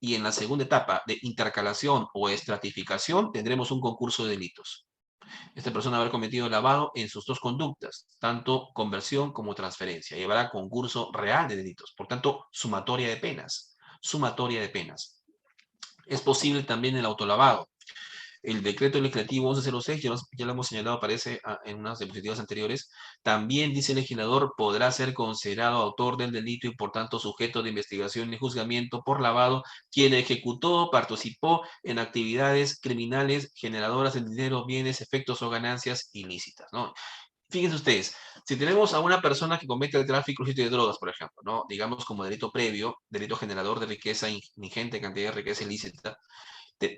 y en la segunda etapa de intercalación o estratificación, tendremos un concurso de delitos. Esta persona habrá cometido lavado en sus dos conductas, tanto conversión como transferencia, y habrá concurso real de delitos. Por tanto, sumatoria de penas. Sumatoria de penas. Es posible también el autolavado. El decreto legislativo 1106, ya lo hemos señalado, aparece en unas diapositivas anteriores, también dice el legislador, podrá ser considerado autor del delito y por tanto sujeto de investigación y juzgamiento por lavado quien ejecutó o participó en actividades criminales generadoras de dinero, bienes, efectos o ganancias ilícitas, ¿no? Fíjense ustedes, si tenemos a una persona que comete el tráfico ilícito de drogas, por ejemplo, ¿no? Digamos como delito previo, delito generador de riqueza, ingente cantidad de riqueza ilícita,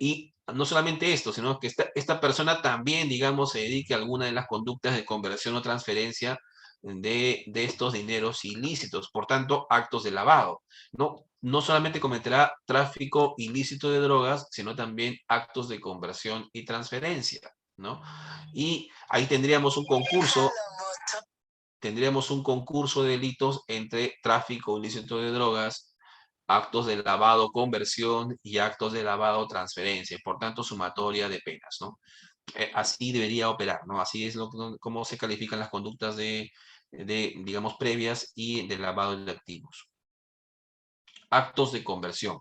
y no solamente esto, sino que esta persona también, digamos, se dedique a alguna de las conductas de conversión o transferencia de estos dineros ilícitos, por tanto, actos de lavado, ¿no? no solamente cometerá tráfico ilícito de drogas, sino también actos de conversión y transferencia, ¿no? Y ahí tendríamos un concurso de delitos entre tráfico ilícito de drogas, actos de lavado conversión y actos de lavado transferencia, por tanto sumatoria de penas, ¿no? Así debería operar, ¿no? Así es cómo se califican las conductas digamos, previas y de lavado de activos. Actos de conversión.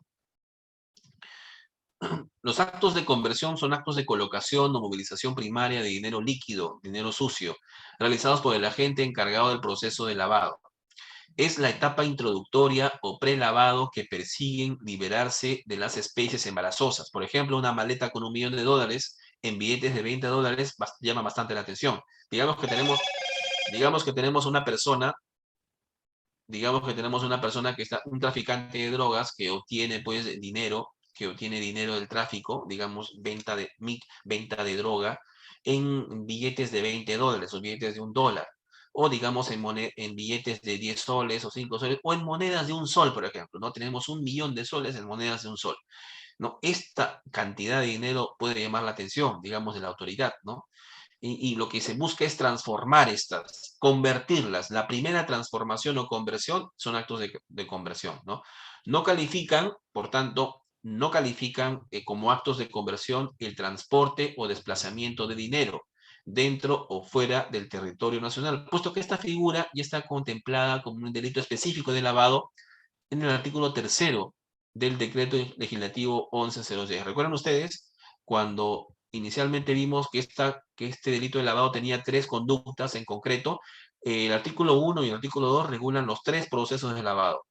Los actos de conversión son actos de colocación o movilización primaria de dinero líquido, dinero sucio, realizados por el agente encargado del proceso de lavado. Es la etapa introductoria o prelavado que persiguen liberarse de las especies embarazosas. Por ejemplo, una maleta con $1.000.000 en billetes de $20 llama bastante la atención. Digamos que tenemos una persona, que está, un traficante de drogas que obtiene pues dinero, del tráfico, digamos, venta de droga en billetes de $20 o billetes de $1. O digamos en billetes de 10 soles o 5 soles, o en monedas de $1, por ejemplo, ¿no? Tenemos 1.000.000 de soles en monedas de $1, ¿no? Esta cantidad de dinero puede llamar la atención, digamos, de la autoridad, ¿no? Y lo que se busca es transformar estas, convertirlas. La primera transformación o conversión son actos de conversión, ¿no? No califican, por tanto, como actos de conversión el transporte o desplazamiento de dinero dentro o fuera del territorio nacional, puesto que esta figura ya está contemplada como un delito específico de lavado en el artículo 3º del decreto legislativo 1106. ¿Recuerdan ustedes cuando inicialmente vimos que este delito de lavado tenía 3 conductas en concreto? El artículo 1 y el artículo 2 regulan los 3 procesos de lavado.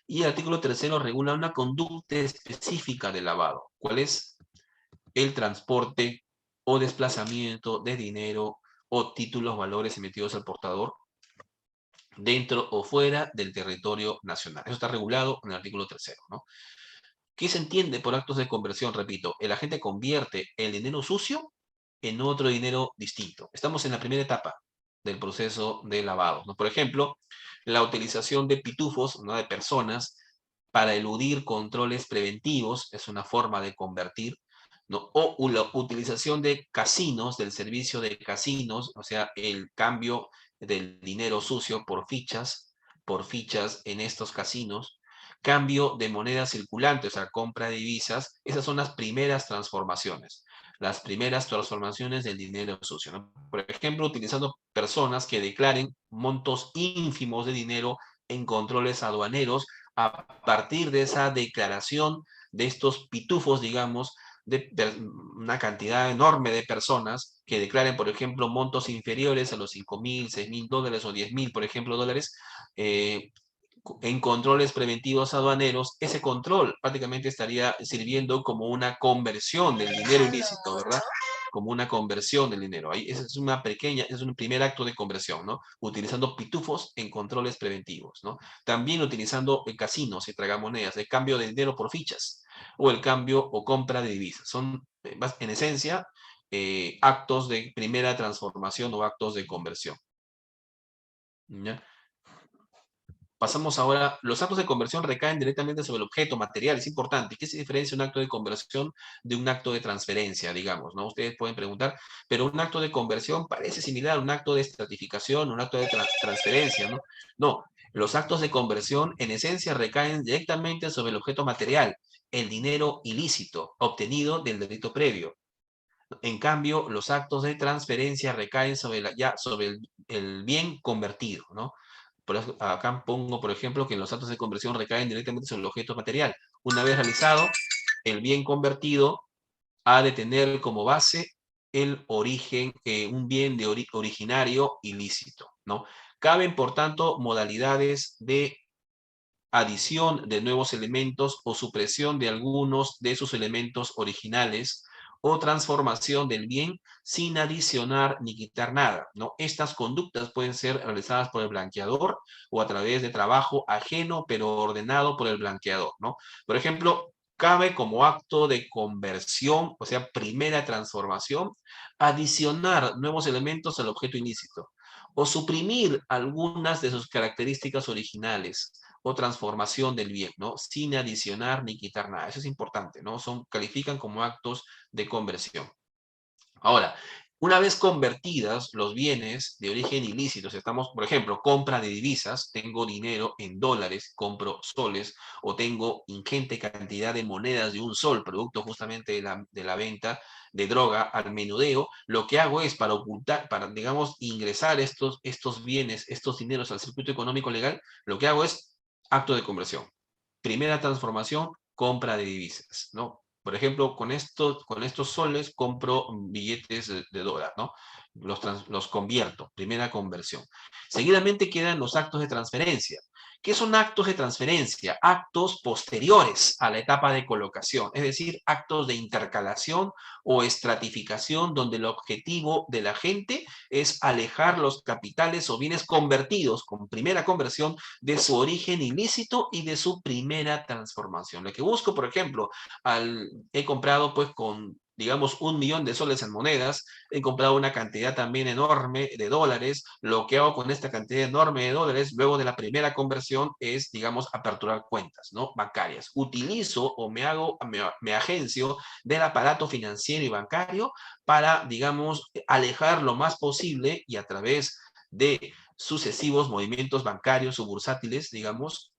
Y el artículo 3º regula una conducta específica de lavado. ¿Cuál es? El transporte o desplazamiento de dinero o títulos, valores emitidos al portador dentro o fuera del territorio nacional. Eso está regulado en el artículo 3º, ¿no? ¿Qué se entiende por actos de conversión? Repito, el agente convierte el dinero sucio en otro dinero distinto. Estamos en la primera etapa del proceso de lavado, ¿no? Por ejemplo, la utilización de pitufos, ¿no?, de personas para eludir controles preventivos es una forma de convertir, ¿no? O la utilización de casinos, del servicio de casinos, o sea, el cambio del dinero sucio por fichas en estos casinos, cambio de moneda circulante, o sea, compra de divisas. Esas son las primeras transformaciones del dinero sucio, ¿no? Por ejemplo, utilizando personas que declaren montos ínfimos de dinero en controles aduaneros a partir de esa declaración de estos pitufos, digamos, de una cantidad enorme de personas que declaren, por ejemplo, montos inferiores a los $5.000, $6.000 o $10.000, por ejemplo, dólares, en controles preventivos aduaneros. Ese control prácticamente estaría sirviendo como una conversión del dinero ilícito, ¿verdad? Como una conversión del dinero. Ahí es un primer acto de conversión, ¿no? Utilizando pitufos en controles preventivos, ¿no? También utilizando casinos y tragamonedas, el cambio de dinero por fichas, o el cambio o compra de divisas. Son, en esencia, actos de primera transformación o actos de conversión. ¿Ya? Pasamos ahora, los actos de conversión recaen directamente sobre el objeto material, es importante. ¿Qué se diferencia un acto de conversión de un acto de transferencia, digamos, ¿no? Ustedes pueden preguntar, pero un acto de conversión parece similar a un acto de estratificación, un acto de transferencia, ¿no? No, los actos de conversión en esencia recaen directamente sobre el objeto material, el dinero ilícito obtenido del delito previo. En cambio, los actos de transferencia recaen sobre el bien convertido, ¿no? Acá pongo, por ejemplo, que los actos de conversión recaen directamente sobre el objeto material. Una vez realizado, el bien convertido ha de tener como base el origen, un bien originario ilícito, ¿no? Caben, por tanto, modalidades de adición de nuevos elementos o supresión de algunos de sus elementos originales, o transformación del bien sin adicionar ni quitar nada, ¿no? Estas conductas pueden ser realizadas por el blanqueador o a través de trabajo ajeno pero ordenado por el blanqueador, ¿no? Por ejemplo, cabe como acto de conversión, o sea, primera transformación, adicionar nuevos elementos al objeto ilícito o suprimir algunas de sus características originales, o transformación del bien, ¿no? Sin adicionar ni quitar nada. Eso es importante, ¿no? Califican como actos de conversión. Ahora, una vez convertidas los bienes de origen ilícito, estamos, por ejemplo, compra de divisas, tengo dinero en dólares, compro soles, o tengo ingente cantidad de monedas de un sol, producto justamente de la venta de droga al menudeo, lo que hago es para ocultar, para, digamos, ingresar estos bienes, estos dineros al circuito económico legal, lo que hago es acto de conversión. Primera transformación, compra de divisas, ¿no? Por ejemplo, con estos soles compro billetes de dólar, ¿no? Los convierto, primera conversión. Seguidamente quedan los actos de transferencia. ¿Qué son actos de transferencia? Actos posteriores a la etapa de colocación, es decir, actos de intercalación o estratificación donde el objetivo de la gente es alejar los capitales o bienes convertidos con primera conversión de su origen ilícito y de su primera transformación. Lo que busco, por ejemplo, he comprado pues con, digamos, 1.000.000 de soles en monedas, he comprado una cantidad también enorme de dólares, lo que hago con esta cantidad enorme de dólares, luego de la primera conversión, es, digamos, aperturar cuentas, ¿no? Bancarias. Utilizo o me agencio del aparato financiero y bancario para, digamos, alejar lo más posible y a través de sucesivos movimientos bancarios o bursátiles, digamos,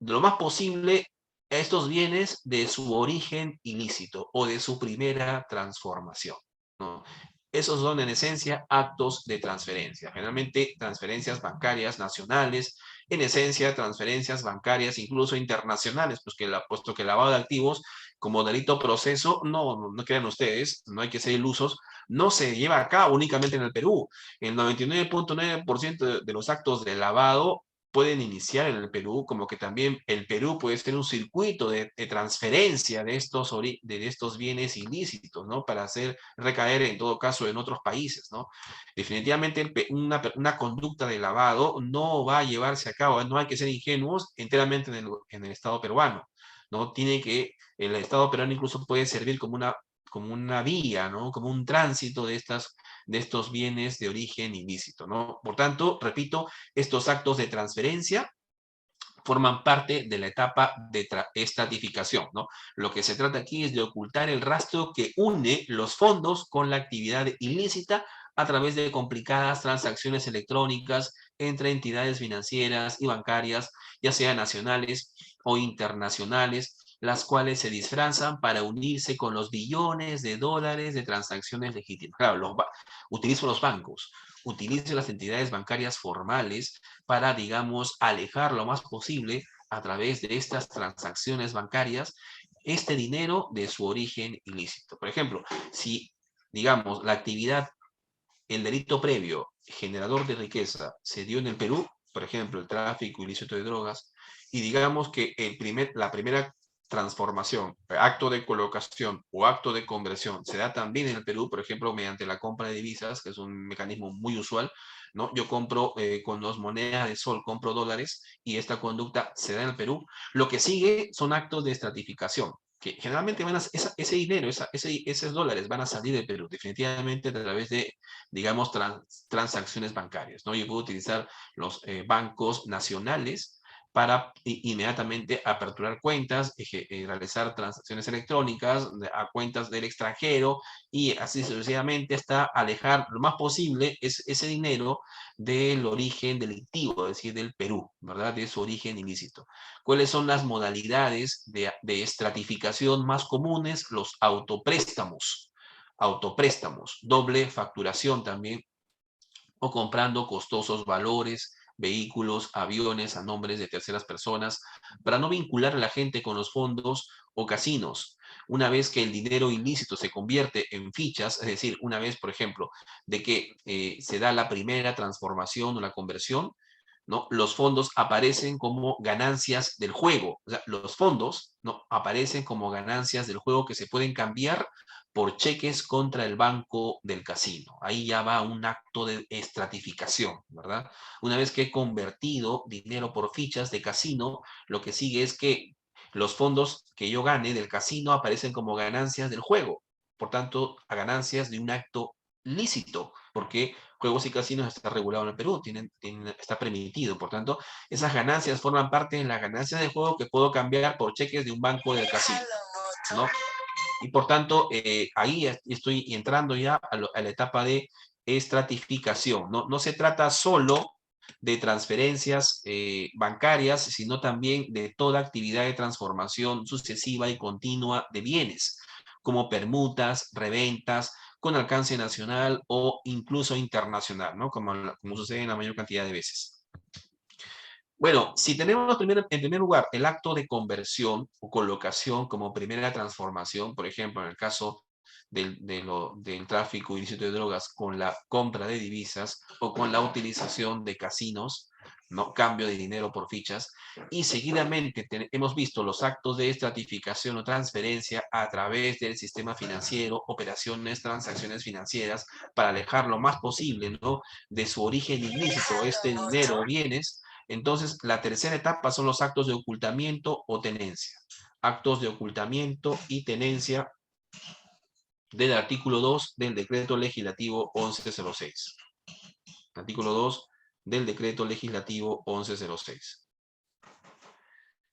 lo más posible estos bienes de su origen ilícito o de su primera transformación, ¿no? Esos son en esencia actos de transferencia, generalmente transferencias bancarias nacionales, en esencia transferencias bancarias incluso internacionales, pues puesto que el lavado de activos como delito proceso, no crean ustedes, no hay que ser ilusos, no se lleva a cabo únicamente en el Perú. El 99.9% de los actos de lavado pueden iniciar en el Perú, como que también el Perú puede ser un circuito de transferencia de estos bienes ilícitos, ¿no? Para hacer recaer, en todo caso, en otros países, ¿no? Definitivamente una conducta de lavado no va a llevarse a cabo, no hay que ser ingenuos enteramente en el Estado peruano, ¿no? El Estado peruano incluso puede servir como una vía, ¿no? Como un tránsito de estos bienes de origen ilícito, ¿no? Por tanto, repito, estos actos de transferencia forman parte de la etapa de estratificación, ¿no? Lo que se trata aquí es de ocultar el rastro que une los fondos con la actividad ilícita a través de complicadas transacciones electrónicas entre entidades financieras y bancarias, ya sean nacionales o internacionales, las cuales se disfrazan para unirse con los billones de dólares de transacciones legítimas. Claro, utilizo los bancos, utilizo las entidades bancarias formales para, digamos, alejar lo más posible a través de estas transacciones bancarias este dinero de su origen ilícito. Por ejemplo, si, digamos, el delito previo generador de riqueza se dio en el Perú, por ejemplo, el tráfico ilícito de drogas, y digamos que la primera transformación, acto de colocación o acto de conversión se da también en el Perú, por ejemplo, mediante la compra de divisas, que es un mecanismo muy usual, ¿no? Yo compro con 2 monedas de sol, compro dólares y esta conducta se da en el Perú. Lo que sigue son actos de estratificación, que generalmente ese dinero, esos dólares van a salir del Perú, definitivamente a través de, digamos, transacciones bancarias, ¿no? Yo puedo utilizar los bancos nacionales para inmediatamente aperturar cuentas, realizar transacciones electrónicas a cuentas del extranjero y así sucesivamente hasta alejar lo más posible ese dinero del origen delictivo, es decir, del Perú, ¿verdad? De su origen ilícito. ¿Cuáles son las modalidades de estratificación más comunes? Los autopréstamos, doble facturación también, o comprando costosos valores, vehículos, aviones a nombres de terceras personas, para no vincular a la gente con los fondos o casinos. Una vez que el dinero ilícito se convierte en fichas, es decir, una vez, por ejemplo, de que se da la primera transformación o la conversión, ¿no? Los fondos aparecen como ganancias del juego. O sea, los fondos, ¿no? Aparecen como ganancias del juego que se pueden cambiar por cheques contra el banco del casino. Ahí ya va un acto de estratificación, ¿verdad? Una vez que he convertido dinero por fichas de casino, lo que sigue es que los fondos que yo gane del casino aparecen como ganancias del juego. Por tanto, a ganancias de un acto lícito, porque juegos y casinos está regulado en el Perú, está permitido. Por tanto, esas ganancias forman parte de las ganancias del juego que puedo cambiar por cheques de un banco del casino, ¿no? Y por tanto, ahí estoy entrando ya a la etapa de estratificación, ¿no? No se trata solo de transferencias bancarias, sino también de toda actividad de transformación sucesiva y continua de bienes, como permutas, reventas, con alcance nacional o incluso internacional, ¿no? Como sucede en la mayor cantidad de veces. Bueno, si tenemos en primer lugar el acto de conversión o colocación como primera transformación, por ejemplo, en el caso del tráfico ilícito de drogas con la compra de divisas o con la utilización de casinos, ¿no? Cambio de dinero por fichas, y seguidamente hemos visto los actos de estratificación o transferencia a través del sistema financiero, operaciones, transacciones financieras, para alejar lo más posible, ¿no?, de su origen ilícito este dinero o bienes. Entonces, la tercera etapa son los actos de ocultamiento o tenencia. Actos de ocultamiento y tenencia del artículo 2 del Decreto Legislativo 1106. Artículo 2 del Decreto Legislativo 1106.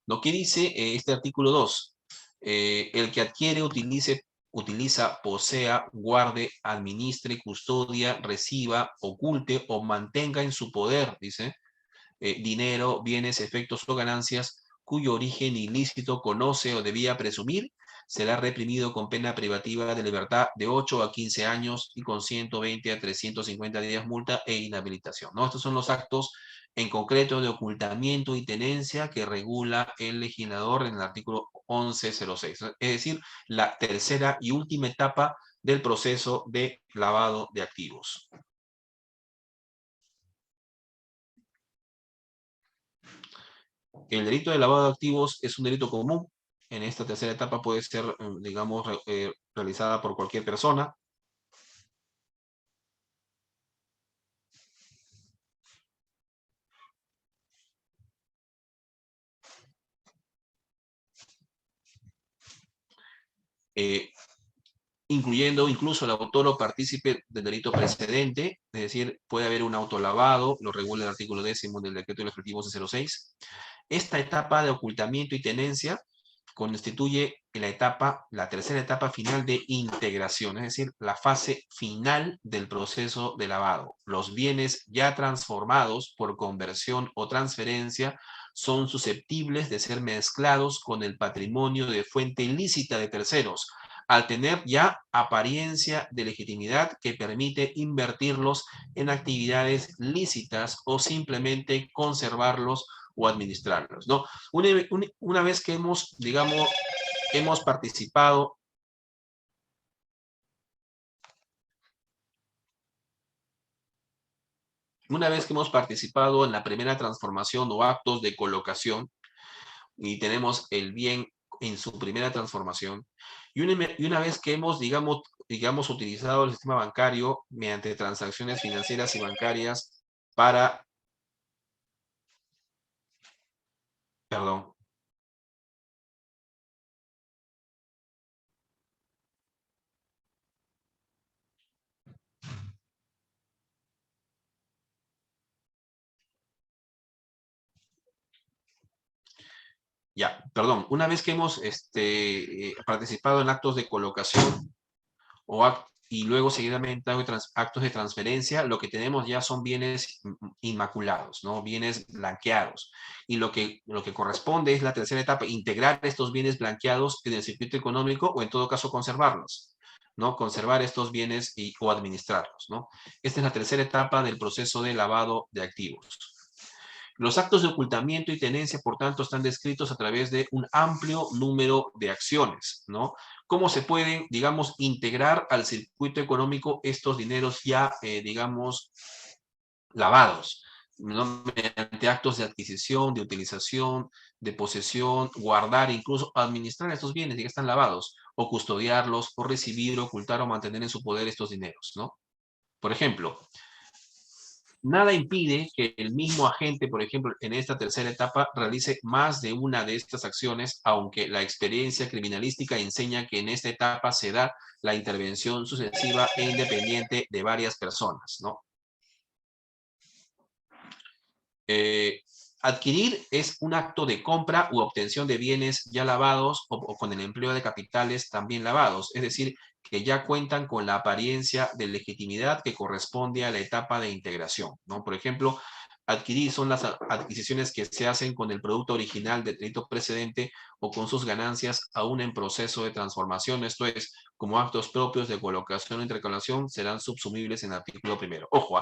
¿No? ¿Qué dice este artículo 2? El que adquiere, utiliza, posea, guarde, administre, custodia, reciba, oculte o mantenga en su poder, dice, dinero, bienes, efectos o ganancias cuyo origen ilícito conoce o debía presumir, será reprimido con pena privativa de libertad de 8 a 15 años y con 120 a 350 días multa e inhabilitación, ¿no? Estos son los actos en concreto de ocultamiento y tenencia que regula el legislador en el artículo 1106, es decir, la tercera y última etapa del proceso de lavado de activos. El delito de lavado de activos es un delito común. En esta tercera etapa puede ser, digamos, realizada por cualquier persona. Incluyendo incluso el autor o partícipe del delito precedente, es decir, puede haber un autolavado, lo regula el artículo 10 del Decreto Legislativo 06. Esta etapa de ocultamiento y tenencia constituye la tercera etapa final de integración, es decir, la fase final del proceso de lavado. Los bienes ya transformados por conversión o transferencia son susceptibles de ser mezclados con el patrimonio de fuente ilícita de terceros, al tener ya apariencia de legitimidad que permite invertirlos en actividades lícitas o simplemente conservarlos o administrarlos, ¿no? Una vez que hemos, digamos, hemos participado en la primera transformación o actos de colocación y tenemos el bien en su primera transformación, y una vez que hemos, digamos, utilizado el sistema bancario mediante transacciones financieras y bancarias para, perdón, ya, perdón, una vez que hemos participado en actos de colocación y luego seguidamente actos de transferencia, lo que tenemos ya son bienes inmaculados, ¿no? Bienes blanqueados. Y lo que corresponde es la tercera etapa, integrar estos bienes blanqueados en el circuito económico o en todo caso conservarlos, ¿no? Conservar estos bienes o administrarlos, ¿no? Esta es la tercera etapa del proceso de lavado de activos. Los actos de ocultamiento y tenencia, por tanto, están descritos a través de un amplio número de acciones, ¿no? ¿Cómo se pueden, digamos, integrar al circuito económico estos dineros ya, digamos, lavados, ¿no? Mediante actos de adquisición, de utilización, de posesión, guardar, incluso administrar estos bienes que ya están lavados, o custodiarlos, o recibir, ocultar o mantener en su poder estos dineros, ¿no? Por ejemplo, nada impide que el mismo agente, por ejemplo, en esta tercera etapa, realice más de una de estas acciones, aunque la experiencia criminalística enseña que en esta etapa se da la intervención sucesiva e independiente de varias personas, ¿no? Adquirir es un acto de compra u obtención de bienes ya lavados o con el empleo de capitales también lavados, es decir, que ya cuentan con la apariencia de legitimidad que corresponde a la etapa de integración, ¿no? Por ejemplo, adquirir son las adquisiciones que se hacen con el producto original del delito precedente o con sus ganancias aún en proceso de transformación, esto es, como actos propios de colocación o intercalación serán subsumibles en el artículo primero. Ojo,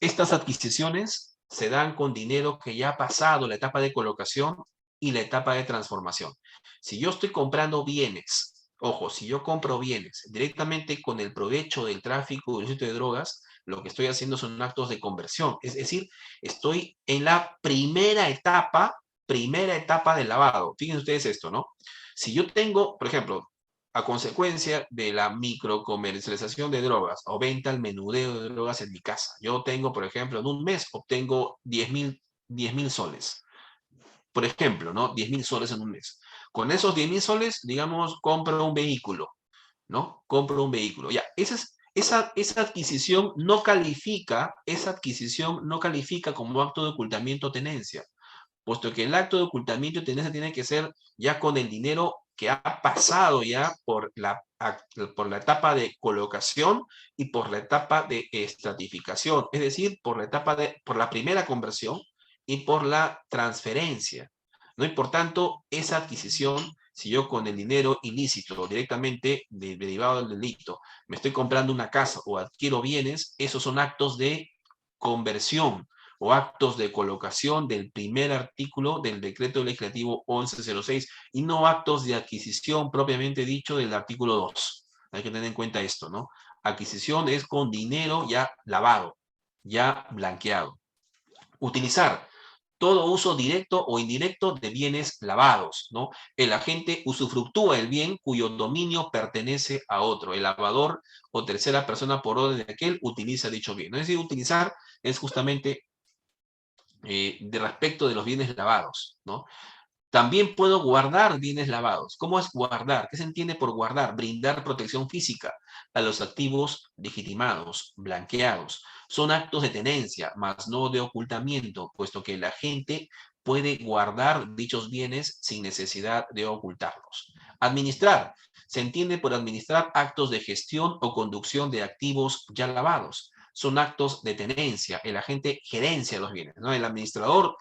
estas adquisiciones se dan con dinero que ya ha pasado la etapa de colocación y la etapa de transformación. Si yo estoy comprando bienes, ojo, si yo compro bienes directamente con el provecho del tráfico y el uso de drogas, lo que estoy haciendo son actos de conversión. Es decir, estoy en la primera etapa del lavado. Fíjense ustedes esto, ¿no? Si yo tengo, por ejemplo, a consecuencia de la microcomercialización de drogas o venta al menudeo de drogas en mi casa. Yo tengo, por ejemplo, en un mes obtengo 10.000 soles. Por ejemplo, ¿no? 10.000 soles en un mes. Con esos 10.000 soles, digamos, compro un vehículo, ¿no? Compro un vehículo. Ya, esa adquisición no califica, como acto de ocultamiento o tenencia, puesto que el acto de ocultamiento y tenencia tiene que ser ya con el dinero que ha pasado ya por la etapa de colocación y por la etapa de estratificación, es decir, por la primera conversión y por la transferencia, ¿no? Y por tanto, esa adquisición, si yo con el dinero ilícito directamente derivado del delito me estoy comprando una casa o adquiero bienes, esos son actos de conversión o actos de colocación del primer artículo del decreto legislativo 1106 y no actos de adquisición propiamente dicho del artículo 2. Hay que tener en cuenta esto, ¿no? Adquisición es con dinero ya lavado, ya blanqueado. Utilizar todo uso directo o indirecto de bienes lavados, ¿no? El agente usufructúa el bien cuyo dominio pertenece a otro. El lavador o tercera persona por orden de aquel utiliza dicho bien. ¿No? Es decir, utilizar es justamente de respecto de los bienes lavados, ¿no? También puedo guardar bienes lavados. ¿Cómo es guardar? ¿Qué se entiende por guardar? Brindar protección física a los activos legitimados, blanqueados. Son actos de tenencia, mas no de ocultamiento, puesto que la gente puede guardar dichos bienes sin necesidad de ocultarlos. Administrar. Se entiende por administrar actos de gestión o conducción de activos ya lavados. Son actos de tenencia. El agente gerencia los bienes, ¿no? El administrador,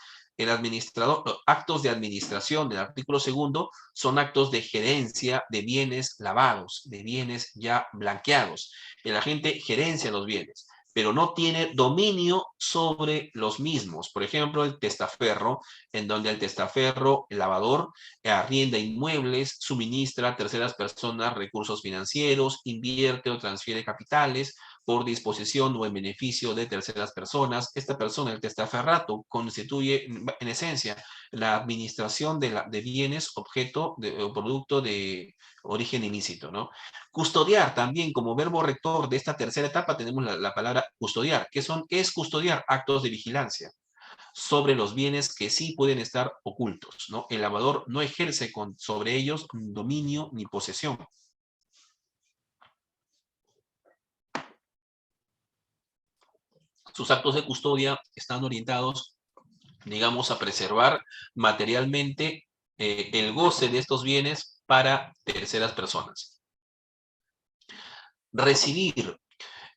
actos de administración del artículo segundo son actos de gerencia de bienes lavados, de bienes ya blanqueados. El agente gerencia los bienes, pero no tiene dominio sobre los mismos. Por ejemplo, el testaferro, en donde el testaferro, el lavador, arrienda inmuebles, suministra a terceras personas recursos financieros, invierte o transfiere capitales, por disposición o en beneficio de terceras personas. Esta persona, el testaferrato, constituye en esencia la administración de bienes objeto o producto de origen ilícito, ¿no? Custodiar también como verbo rector de esta tercera etapa tenemos la palabra custodiar. ¿Qué es custodiar? Actos de vigilancia sobre los bienes que sí pueden estar ocultos, ¿no? El lavador no ejerce sobre ellos dominio ni posesión. Sus actos de custodia están orientados, digamos, a preservar materialmente el goce de estos bienes para terceras personas. Recibir.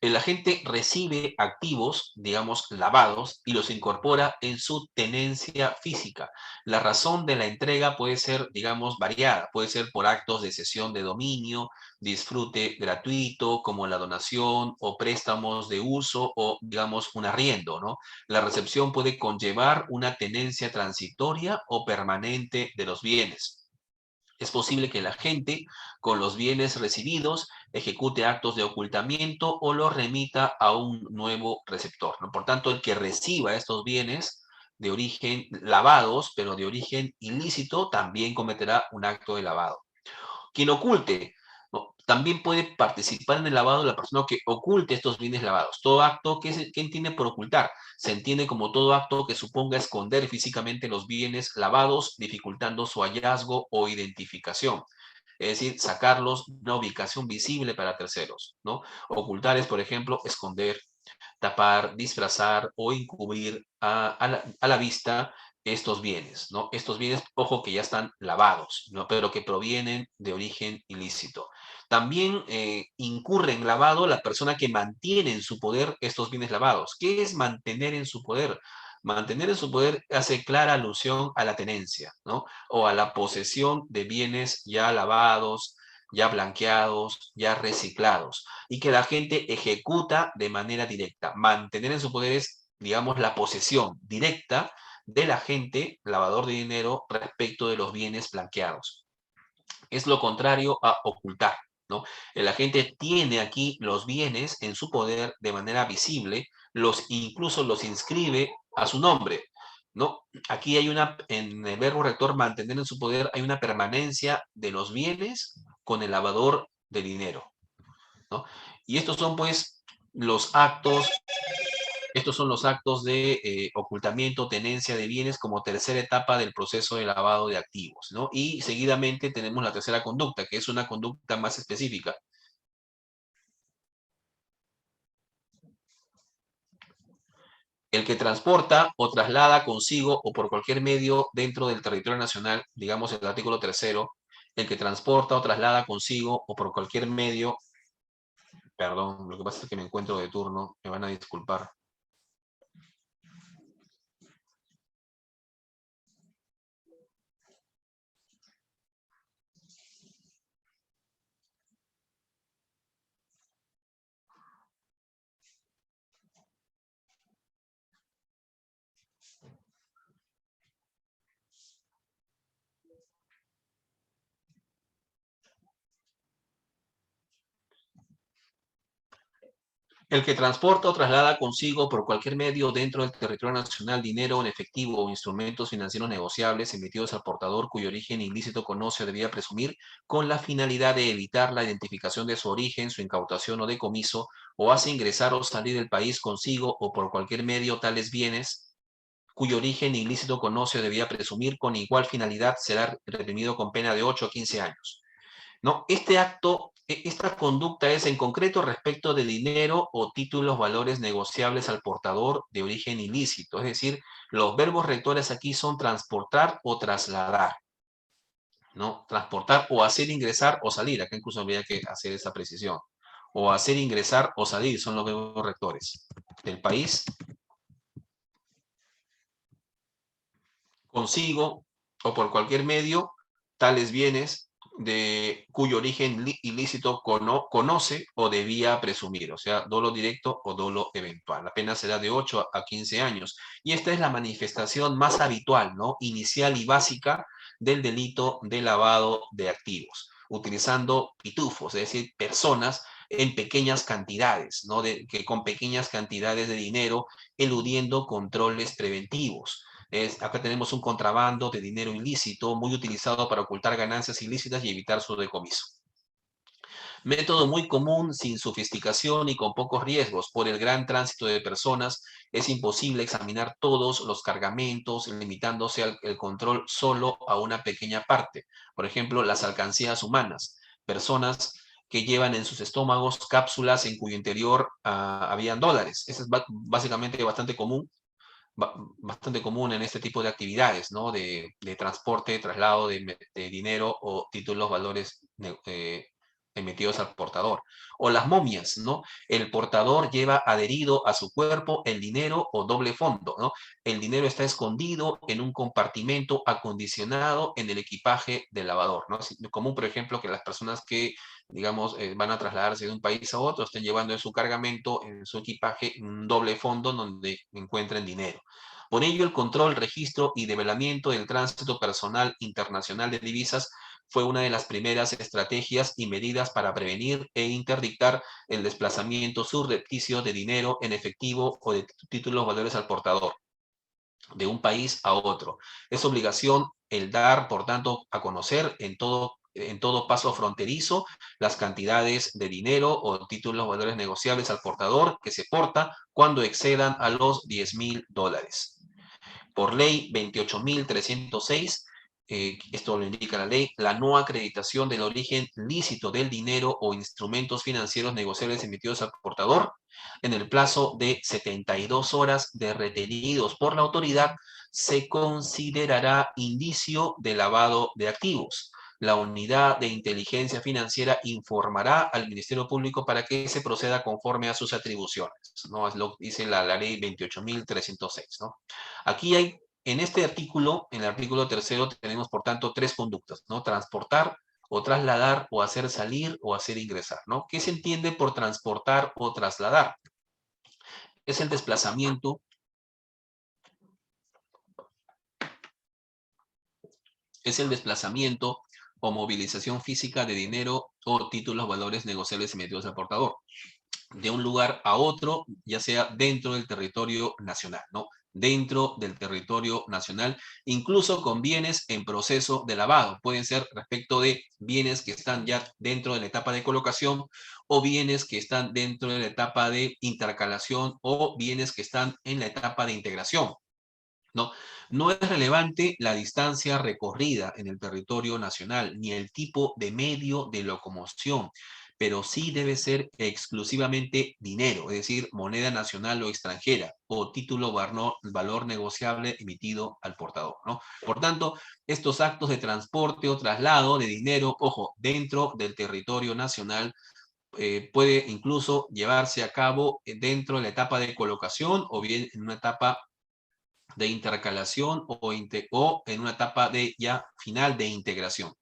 El agente recibe activos, digamos, lavados y los incorpora en su tenencia física. La razón de la entrega puede ser, digamos, variada. Puede ser por actos de cesión de dominio, disfrute gratuito, como la donación o préstamos de uso o, digamos, un arriendo, ¿no? La recepción puede conllevar una tenencia transitoria o permanente de los bienes. Es posible que la gente, con los bienes recibidos, ejecute actos de ocultamiento o los remita a un nuevo receptor, ¿no? Por tanto, el que reciba estos bienes de origen lavados, pero de origen ilícito, también cometerá un acto de lavado. Quien oculte, ¿no? También puede participar en el lavado la persona que oculte estos bienes lavados. Todo acto, ¿qué entiende por ocultar? Se entiende como todo acto que suponga esconder físicamente los bienes lavados, dificultando su hallazgo o identificación. Es decir, sacarlos de una ubicación visible para terceros, ¿no? Ocultar es, por ejemplo, esconder tapar, disfrazar o encubrir a la vista estos bienes, ¿no? Estos bienes, ojo, que ya están lavados, ¿no? Pero que provienen de origen ilícito. También incurre en lavado la persona que mantiene en su poder estos bienes lavados. ¿Qué es mantener en su poder? Mantener en su poder hace clara alusión a la tenencia, ¿no? O a la posesión de bienes ya lavados, ya blanqueados, ya reciclados, y que la gente ejecuta de manera directa. Mantener en su poder es, digamos, la posesión directa del agente lavador de dinero respecto de los bienes blanqueados. Es lo contrario a ocultar, ¿no? El agente tiene aquí los bienes en su poder de manera visible, incluso los inscribe a su nombre, ¿no? Aquí hay en el verbo rector mantener en su poder, hay una permanencia de los bienes con el lavador de dinero, ¿no? Y estos son, pues, los actos de ocultamiento, tenencia de bienes como tercera etapa del proceso de lavado de activos, ¿no? Y seguidamente tenemos la tercera conducta, que es una conducta más específica. El que transporta o traslada consigo o por cualquier medio dentro del territorio nacional, digamos el artículo tercero, el que transporta o traslada consigo o por cualquier medio, perdón, lo que pasa es que me encuentro de turno, me van a disculpar. El que transporta o traslada consigo por cualquier medio dentro del territorio nacional dinero en efectivo o instrumentos financieros negociables emitidos al portador cuyo origen ilícito conoce o debía presumir con la finalidad de evitar la identificación de su origen, su incautación o decomiso, o hace ingresar o salir del país consigo o por cualquier medio tales bienes cuyo origen ilícito conoce o debía presumir con igual finalidad será reprimido con pena de 8 a 15 años. ¿No? Esta conducta es en concreto respecto de dinero o títulos, valores negociables al portador de origen ilícito. Es decir, los verbos rectores aquí son transportar o trasladar, ¿no? Transportar o hacer ingresar o salir. Acá incluso habría que hacer esa precisión. O hacer ingresar o salir son los verbos rectores del país consigo o por cualquier medio tales bienes cuyo origen ilícito conoce o debía presumir, o sea, dolo directo o dolo eventual. La pena será de 8 a 15 años. Y esta es la manifestación más habitual, ¿no? Inicial y básica del delito de lavado de activos, utilizando pitufos, es decir, personas en pequeñas cantidades, ¿no? Que con pequeñas cantidades de dinero eludiendo controles preventivos. Acá tenemos un contrabando de dinero ilícito muy utilizado para ocultar ganancias ilícitas y evitar su decomiso. Método muy común, sin sofisticación y con pocos riesgos. Por el gran tránsito de personas, es imposible examinar todos los cargamentos, limitándose el control solo a una pequeña parte. Por ejemplo, las alcancías humanas. Personas que llevan en sus estómagos cápsulas en cuyo interior habían dólares. Eso es básicamente bastante común en este tipo de actividades, ¿no? De transporte, traslado de dinero o títulos, valores emitidos al portador. O las momias, ¿no? El portador lleva adherido a su cuerpo el dinero o doble fondo, ¿no? El dinero está escondido en un compartimento acondicionado en el equipaje del lavador, ¿no? Es común, por ejemplo, que las personas que digamos, van a trasladarse de un país a otro, estén llevando en su cargamento, en su equipaje, un doble fondo donde encuentren dinero. Por ello, el control, registro y develamiento del tránsito personal internacional de divisas fue una de las primeras estrategias y medidas para prevenir e interdictar el desplazamiento surrepticio de dinero en efectivo o de títulos valores al portador de un país a otro. Es obligación el dar, por tanto, a conocer en todo paso fronterizo las cantidades de dinero o títulos valores negociables al portador que se porta cuando excedan a los $10,000. Por ley 28.306, esto lo indica la ley, la no acreditación del origen lícito del dinero o instrumentos financieros negociables emitidos al portador En el plazo de 72 horas de retenidos por la autoridad, se considerará indicio de lavado de activos. La unidad de inteligencia financiera informará al Ministerio Público para que se proceda conforme a sus atribuciones, ¿no? Es lo que dice la ley 28.306, ¿no? Aquí hay, en este artículo, en el artículo tercero, tenemos, por tanto, tres conductas, ¿no? Transportar, o trasladar, o hacer salir, o hacer ingresar, ¿no? ¿Qué se entiende por transportar o trasladar? Es el desplazamiento o movilización física de dinero o títulos, valores negociables emitidos al portador, de un lugar a otro, ya sea dentro del territorio nacional, ¿no? Dentro del territorio nacional, incluso con bienes en proceso de lavado. Pueden ser respecto de bienes que están ya dentro de la etapa de colocación, o bienes que están dentro de la etapa de intercalación, o bienes que están en la etapa de integración, ¿no? No es relevante la distancia recorrida en el territorio nacional, ni el tipo de medio de locomoción, pero sí debe ser exclusivamente dinero, es decir, moneda nacional o extranjera, o título valor negociable emitido al portador, ¿no? Por tanto, estos actos de transporte o traslado de dinero, ojo, dentro del territorio nacional, puede incluso llevarse a cabo dentro de la etapa de colocación, o bien en una etapa de intercalación, o en una etapa de ya final de integración.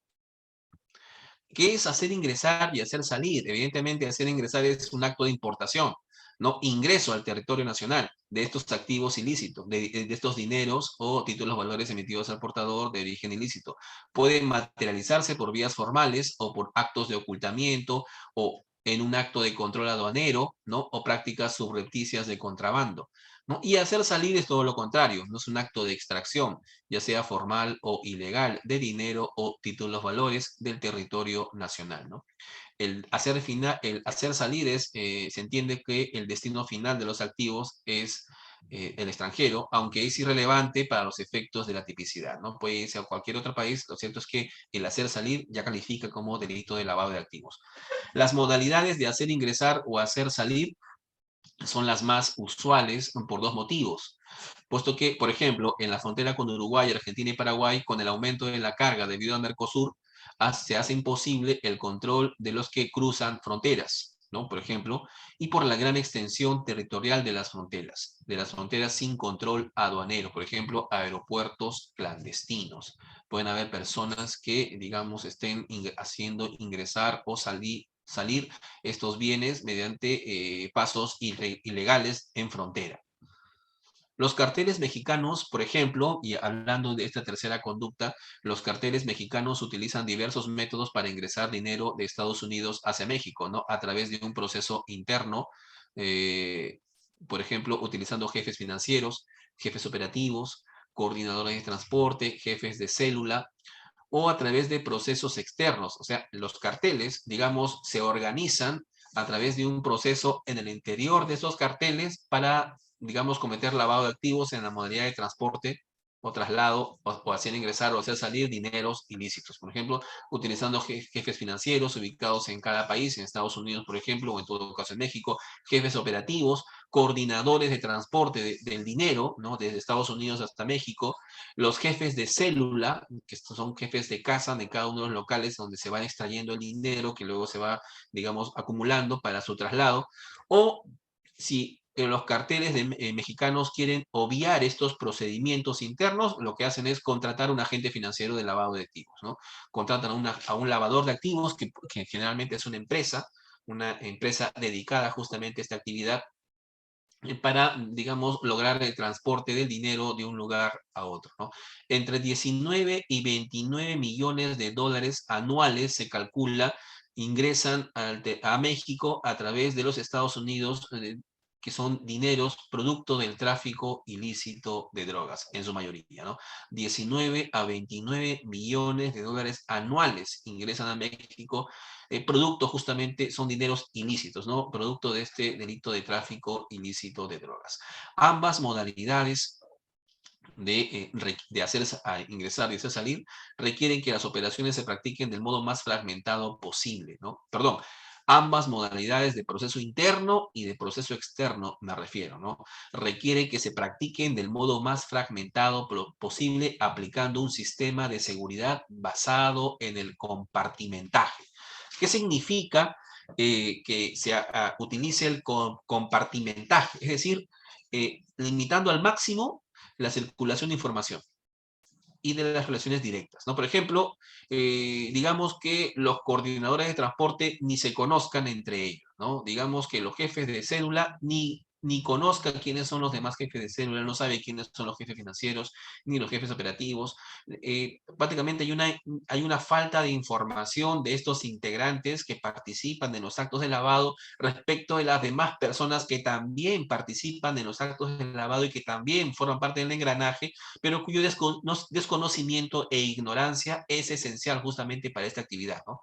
¿Qué es hacer ingresar y hacer salir? Evidentemente, hacer ingresar es un acto de importación, ¿no? Ingreso al territorio nacional de estos activos ilícitos, de estos dineros o títulos valores emitidos al portador de origen ilícito. Puede materializarse por vías formales o por actos de ocultamiento, o en un acto de control aduanero, ¿no? O prácticas subrepticias de contrabando, ¿no? Y hacer salir es todo lo contrario, no es un acto de extracción, ya sea formal o ilegal, de dinero o títulos valores del territorio nacional, ¿no? El hacer salir se entiende que el destino final de los activos es el extranjero, aunque es irrelevante para los efectos de la tipicidad, ¿no? Puede irse a cualquier otro país, lo cierto es que el hacer salir ya califica como delito de lavado de activos. Las modalidades de hacer ingresar o hacer salir son las más usuales por dos motivos. Puesto que, por ejemplo, en la frontera con Uruguay, Argentina y Paraguay, con el aumento de la carga debido al Mercosur, se hace imposible el control de los que cruzan fronteras, ¿no? Por ejemplo, y por la gran extensión territorial de las fronteras sin control aduanero, por ejemplo, aeropuertos clandestinos. Pueden haber personas que, digamos, estén haciendo ingresar o salir estos bienes mediante pasos ilegales en frontera. Los carteles mexicanos, por ejemplo, y hablando de esta tercera conducta, los carteles mexicanos utilizan diversos métodos para ingresar dinero de Estados Unidos hacia México, ¿no? A través de un proceso interno, eh, por ejemplo, utilizando jefes financieros, jefes operativos, coordinadores de transporte, jefes de célula, o a través de procesos externos. O sea, los carteles, digamos, se organizan a través de un proceso en el interior de esos carteles para, digamos, cometer lavado de activos en la modalidad de transporte o traslado, o hacer ingresar o hacer salir dineros ilícitos. Por ejemplo, utilizando jefes financieros ubicados en cada país, en Estados Unidos, por ejemplo, o en todo caso en México, jefes operativos, coordinadores de transporte del dinero, ¿no? Desde Estados Unidos hasta México, los jefes de célula, que estos son jefes de casa de cada uno de los locales donde se va extrayendo el dinero que luego se va, digamos, acumulando para su traslado, o si los carteles mexicanos quieren obviar estos procedimientos internos, lo que hacen es contratar a un agente financiero de lavado de activos, ¿no? Contratan a un lavador de activos, que generalmente es una empresa dedicada justamente a esta actividad, para, digamos, lograr el transporte del dinero de un lugar a otro, ¿no? Entre 19 y 29 millones de dólares anuales se calcula ingresan a México a través de los Estados Unidos, que son dineros producto del tráfico ilícito de drogas, en su mayoría, ¿no? 19 a 29 millones de dólares anuales ingresan a México, producto justamente, son dineros ilícitos, ¿no? Producto de este delito de tráfico ilícito de drogas. Ambas modalidades de hacer ingresar y hacer salir requieren que las operaciones se practiquen del modo más fragmentado posible, ¿no? Perdón, Ambas modalidades de proceso interno y de proceso externo me refiero, ¿no? Requiere que se practiquen del modo más fragmentado posible aplicando un sistema de seguridad basado en el compartimentaje. ¿Qué significa que se utilice el compartimentaje? Es decir, limitando al máximo la circulación de información y de las relaciones directas, ¿no? Por ejemplo, digamos que los coordinadores de transporte ni se conozcan entre ellos, ¿no? Digamos que los jefes de célula ni conozcan quiénes son los demás jefes de célula, no sabe quiénes son los jefes financieros, ni los jefes operativos. Prácticamente hay una falta de información de estos integrantes que participan en los actos de lavado respecto de las demás personas que también participan en los actos de lavado y que también forman parte del engranaje, pero cuyo desconocimiento e ignorancia es esencial justamente para esta actividad, ¿no?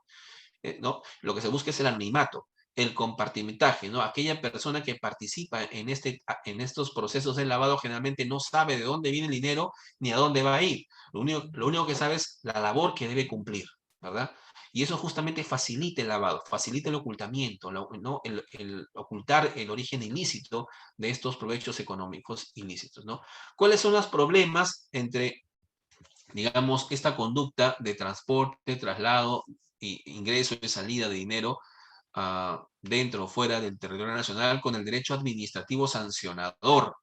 ¿No? Lo que se busca es el anonimato, el compartimentaje, ¿no? Aquella persona que participa en estos procesos de lavado generalmente no sabe de dónde viene el dinero ni a dónde va a ir. Lo único que sabe es la labor que debe cumplir, ¿verdad? Y eso justamente facilita el lavado, facilita el ocultamiento, ¿no? El ocultar el origen ilícito de estos provechos económicos ilícitos, ¿no? ¿Cuáles son los problemas entre, digamos, esta conducta de transporte, traslado, ingreso y salida de dinero dentro o fuera del territorio nacional con el derecho administrativo sancionador?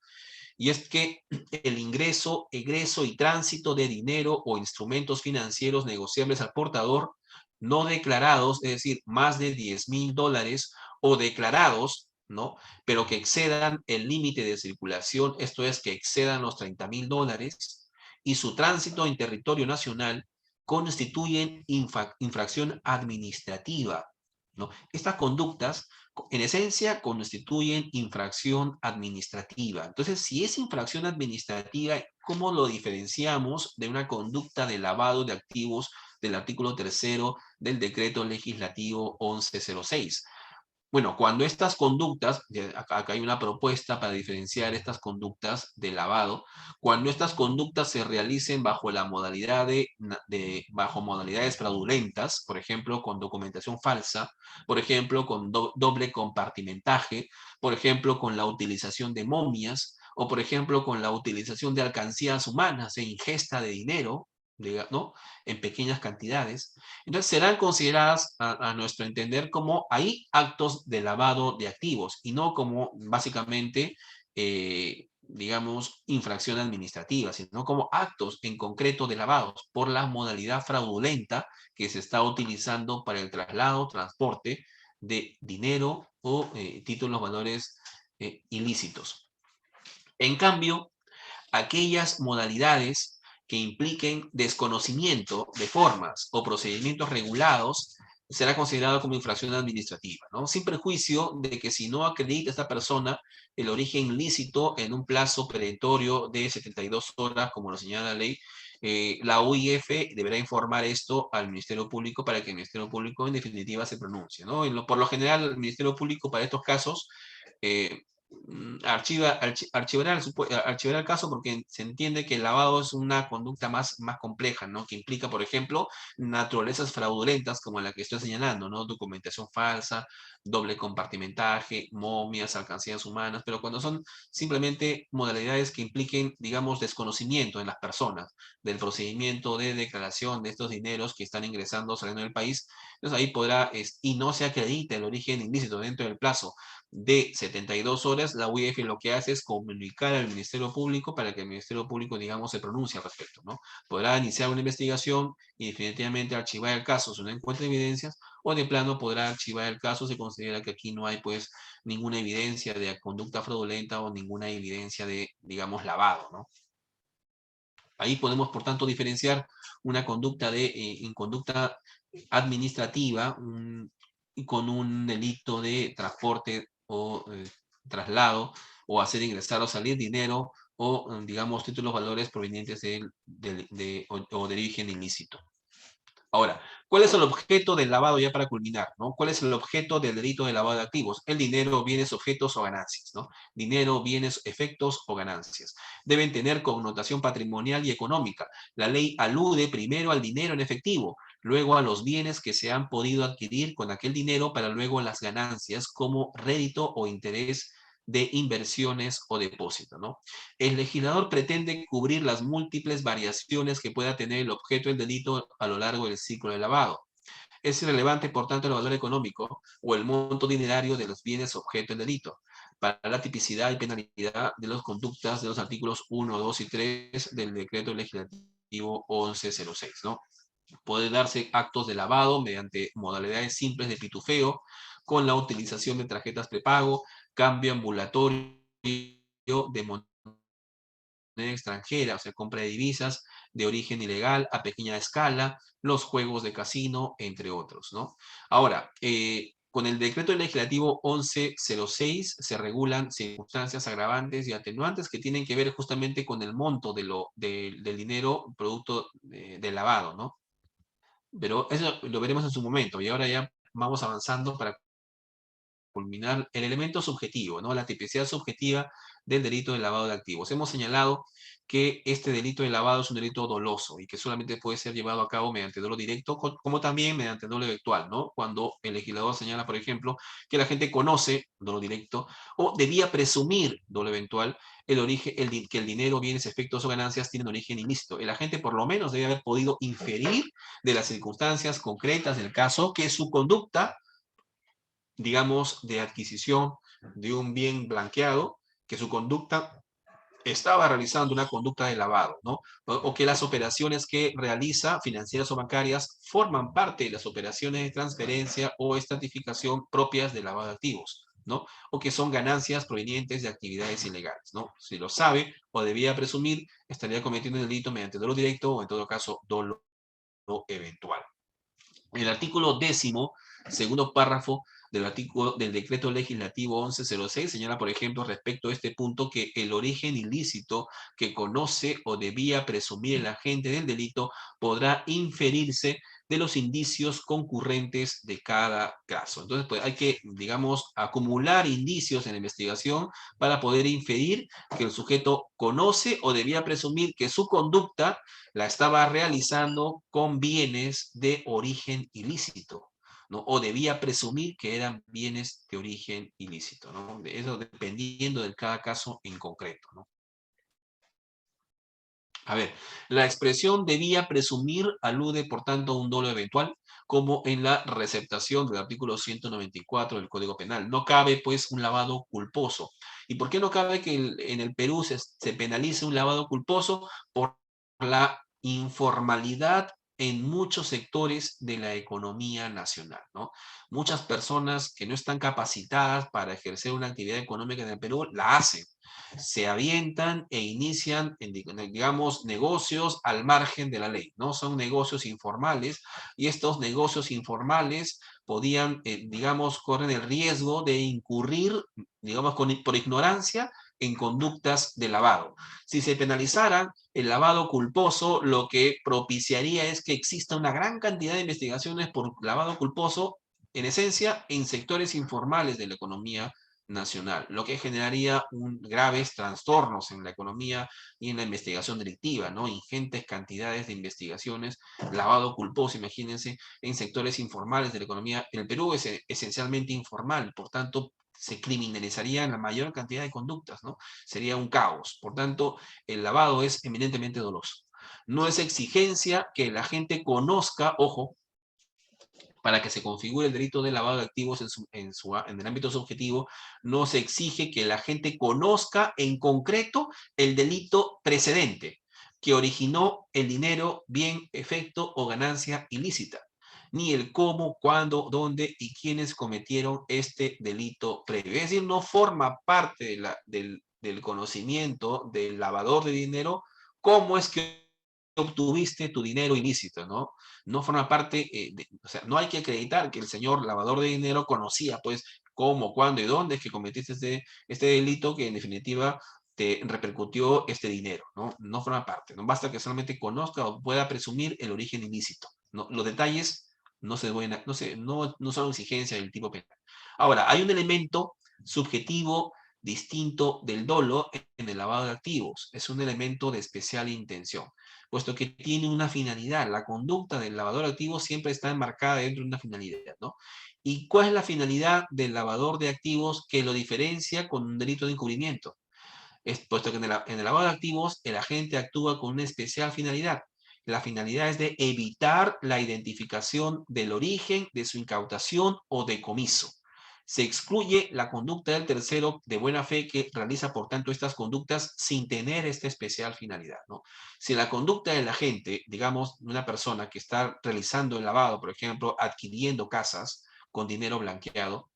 Y es que el ingreso, egreso y tránsito de dinero o instrumentos financieros negociables al portador no declarados, es decir, más de $10,000 o declarados, ¿no? Pero que excedan el límite de circulación, esto es, que excedan los $30,000 y su tránsito en territorio nacional constituyen infracción administrativa, ¿no? Estas conductas en esencia constituyen infracción administrativa. Entonces, si es infracción administrativa, ¿cómo lo diferenciamos de una conducta de lavado de activos del artículo 3º del decreto legislativo 1106? Bueno, cuando estas conductas, acá hay una propuesta para diferenciar estas conductas de lavado, cuando estas conductas se realicen bajo la modalidad bajo modalidades fraudulentas, por ejemplo, con documentación falsa, por ejemplo, con doble compartimentaje, por ejemplo, con la utilización de momias, o por ejemplo, con la utilización de alcancías humanas e ingesta de dinero, ¿no? En pequeñas cantidades, entonces serán consideradas a nuestro entender como ahí actos de lavado de activos y no como básicamente, digamos, infracción administrativa, sino como actos en concreto de lavados por la modalidad fraudulenta que se está utilizando para el traslado, transporte de dinero o títulos, valores ilícitos. En cambio, aquellas modalidades que impliquen desconocimiento de formas o procedimientos regulados será considerado como infracción administrativa, ¿no? Sin perjuicio de que si no acredita esta persona el origen ilícito en un plazo perentorio de 72 horas, como lo señala la ley, la UIF deberá informar esto al Ministerio Público para que el Ministerio Público en definitiva se pronuncie, ¿no? Por lo general, el Ministerio Público para estos casos archivará el caso porque se entiende que el lavado es una conducta más compleja, ¿no? Que implica, por ejemplo, naturalezas fraudulentas como la que estoy señalando, ¿no? Documentación falsa, doble compartimentaje, momias, alcancías humanas, pero cuando son simplemente modalidades que impliquen, digamos, desconocimiento en las personas del procedimiento de declaración de estos dineros que están ingresando o saliendo del país, entonces ahí podrá, y no se acredita el origen ilícito dentro del plazo de 72 horas, la UIF lo que hace es comunicar al Ministerio Público para que el Ministerio Público, digamos, se pronuncie al respecto, ¿no? Podrá iniciar una investigación y definitivamente archivar el caso si no encuentra evidencias, o de plano podrá archivar el caso si considera que aquí no hay, pues, ninguna evidencia de conducta fraudulenta o ninguna evidencia de, digamos, lavado, ¿no? Ahí podemos, por tanto, diferenciar una conducta de inconducta administrativa con un delito de transporte o traslado o hacer ingresar o salir dinero o, digamos, títulos valores provenientes o de origen ilícito. Ahora, ¿cuál es el objeto del lavado ya para culminar, ¿no? ¿Cuál es el objeto del delito de lavado de activos? El dinero, bienes, objetos o ganancias, ¿no? Dinero, bienes, efectos o ganancias. Deben tener connotación patrimonial y económica. La ley alude primero al dinero en efectivo, luego a los bienes que se han podido adquirir con aquel dinero para luego las ganancias como rédito o interés de inversiones o depósito, ¿no? El legislador pretende cubrir las múltiples variaciones que pueda tener el objeto del delito a lo largo del ciclo de lavado. Es irrelevante, por tanto, el valor económico o el monto dinerario de los bienes objeto del delito para la tipicidad y penalidad de las conductas de los artículos 1, 2 y 3 del decreto legislativo 1106, ¿no? Puede darse actos de lavado mediante modalidades simples de pitufeo, con la utilización de tarjetas prepago, cambio ambulatorio de moneda extranjera, o sea, compra de divisas de origen ilegal a pequeña escala, los juegos de casino, entre otros, ¿no? Ahora, con el decreto legislativo 1106 se regulan circunstancias agravantes y atenuantes que tienen que ver justamente con el monto del dinero producto del lavado, ¿no? Pero eso lo veremos en su momento y ahora ya vamos avanzando para culminar el elemento subjetivo, ¿no? La tipicidad subjetiva del delito de lavado de activos. Hemos señalado que este delito de lavado es un delito doloso y que solamente puede ser llevado a cabo mediante dolo directo, como también mediante dolo eventual, ¿no? Cuando el legislador señala, por ejemplo, que la gente conoce dolo directo o debía presumir dolo eventual el origen, que el dinero, bienes, efectos o ganancias tienen origen ilícito. El agente por lo menos debe haber podido inferir de las circunstancias concretas del caso que su conducta, digamos, de adquisición de un bien blanqueado, que su conducta estaba realizando una conducta de lavado, ¿no? O que las operaciones que realiza, financieras o bancarias, forman parte de las operaciones de transferencia o estratificación propias de lavado de activos, ¿no? O que son ganancias provenientes de actividades ilegales, ¿no? Si lo sabe o debía presumir, estaría cometiendo un delito mediante dolo directo o, en todo caso, dolo eventual. El artículo 10º, segundo párrafo del decreto legislativo 1106 señala, por ejemplo, respecto a este punto, que el origen ilícito que conoce o debía presumir el agente del delito podrá inferirse de los indicios concurrentes de cada caso. Entonces, pues hay que, digamos, acumular indicios en la investigación para poder inferir que el sujeto conoce o debía presumir que su conducta la estaba realizando con bienes de origen ilícito, ¿no? O debía presumir que eran bienes de origen ilícito, ¿no? De eso dependiendo de cada caso en concreto, ¿no? A ver, la expresión debía presumir alude, por tanto, a un dolo eventual, como en la receptación del artículo 194 del Código Penal. No cabe, pues, un lavado culposo. ¿Y por qué no cabe que en el Perú se penalice un lavado culposo? Por la informalidad en muchos sectores de la economía nacional, ¿no? Muchas personas que no están capacitadas para ejercer una actividad económica en el Perú la hacen, se avientan e inician, digamos, negocios al margen de la ley, ¿no? Son negocios informales y estos negocios informales podían, digamos, corren el riesgo de incurrir, digamos, por ignorancia en conductas de lavado. Si se penalizara el lavado culposo, lo que propiciaría es que exista una gran cantidad de investigaciones por lavado culposo, en esencia, en sectores informales de la economía nacional, lo que generaría graves trastornos en la economía y en la investigación delictiva, ¿no? Ingentes cantidades de investigaciones, lavado culposo, imagínense, en sectores informales de la economía. El Perú es esencialmente informal, por tanto, se criminalizaría la mayor cantidad de conductas, ¿no? Sería un caos. Por tanto, el lavado es eminentemente doloso. No es exigencia que la gente conozca, ojo, para que se configure el delito de lavado de activos en el ámbito subjetivo, no se exige que la gente conozca en concreto el delito precedente que originó el dinero, bien, efecto o ganancia ilícita, ni el cómo, cuándo, dónde y quiénes cometieron este delito previo. Es decir, no forma parte del conocimiento del lavador de dinero cómo es que obtuviste tu dinero ilícito, ¿no? No forma parte, o sea, no hay que acreditar que el señor lavador de dinero conocía, pues, cómo, cuándo y dónde es que cometiste este delito que en definitiva te repercutió este dinero, ¿no? No forma parte, no basta que solamente conozca o pueda presumir el origen ilícito, ¿no? Los detalles no son exigencia del tipo penal. Ahora, hay un elemento subjetivo distinto del dolo en el lavado de activos, es un elemento de especial intención. puesto que tiene una finalidad. La conducta del lavador de activos siempre está enmarcada dentro de una finalidad, ¿no? ¿Y cuál es la finalidad del lavador de activos que lo diferencia con un delito de encubrimiento? Puesto que en el lavado de activos el agente actúa con una especial finalidad. La finalidad es de evitar la identificación del origen de su incautación o decomiso. Se excluye la conducta del tercero de buena fe que realiza, por tanto, estas conductas sin tener esta especial finalidad, ¿no? Si la conducta del agente, digamos, una persona que está realizando el lavado, por ejemplo, adquiriendo casas con dinero blanqueado,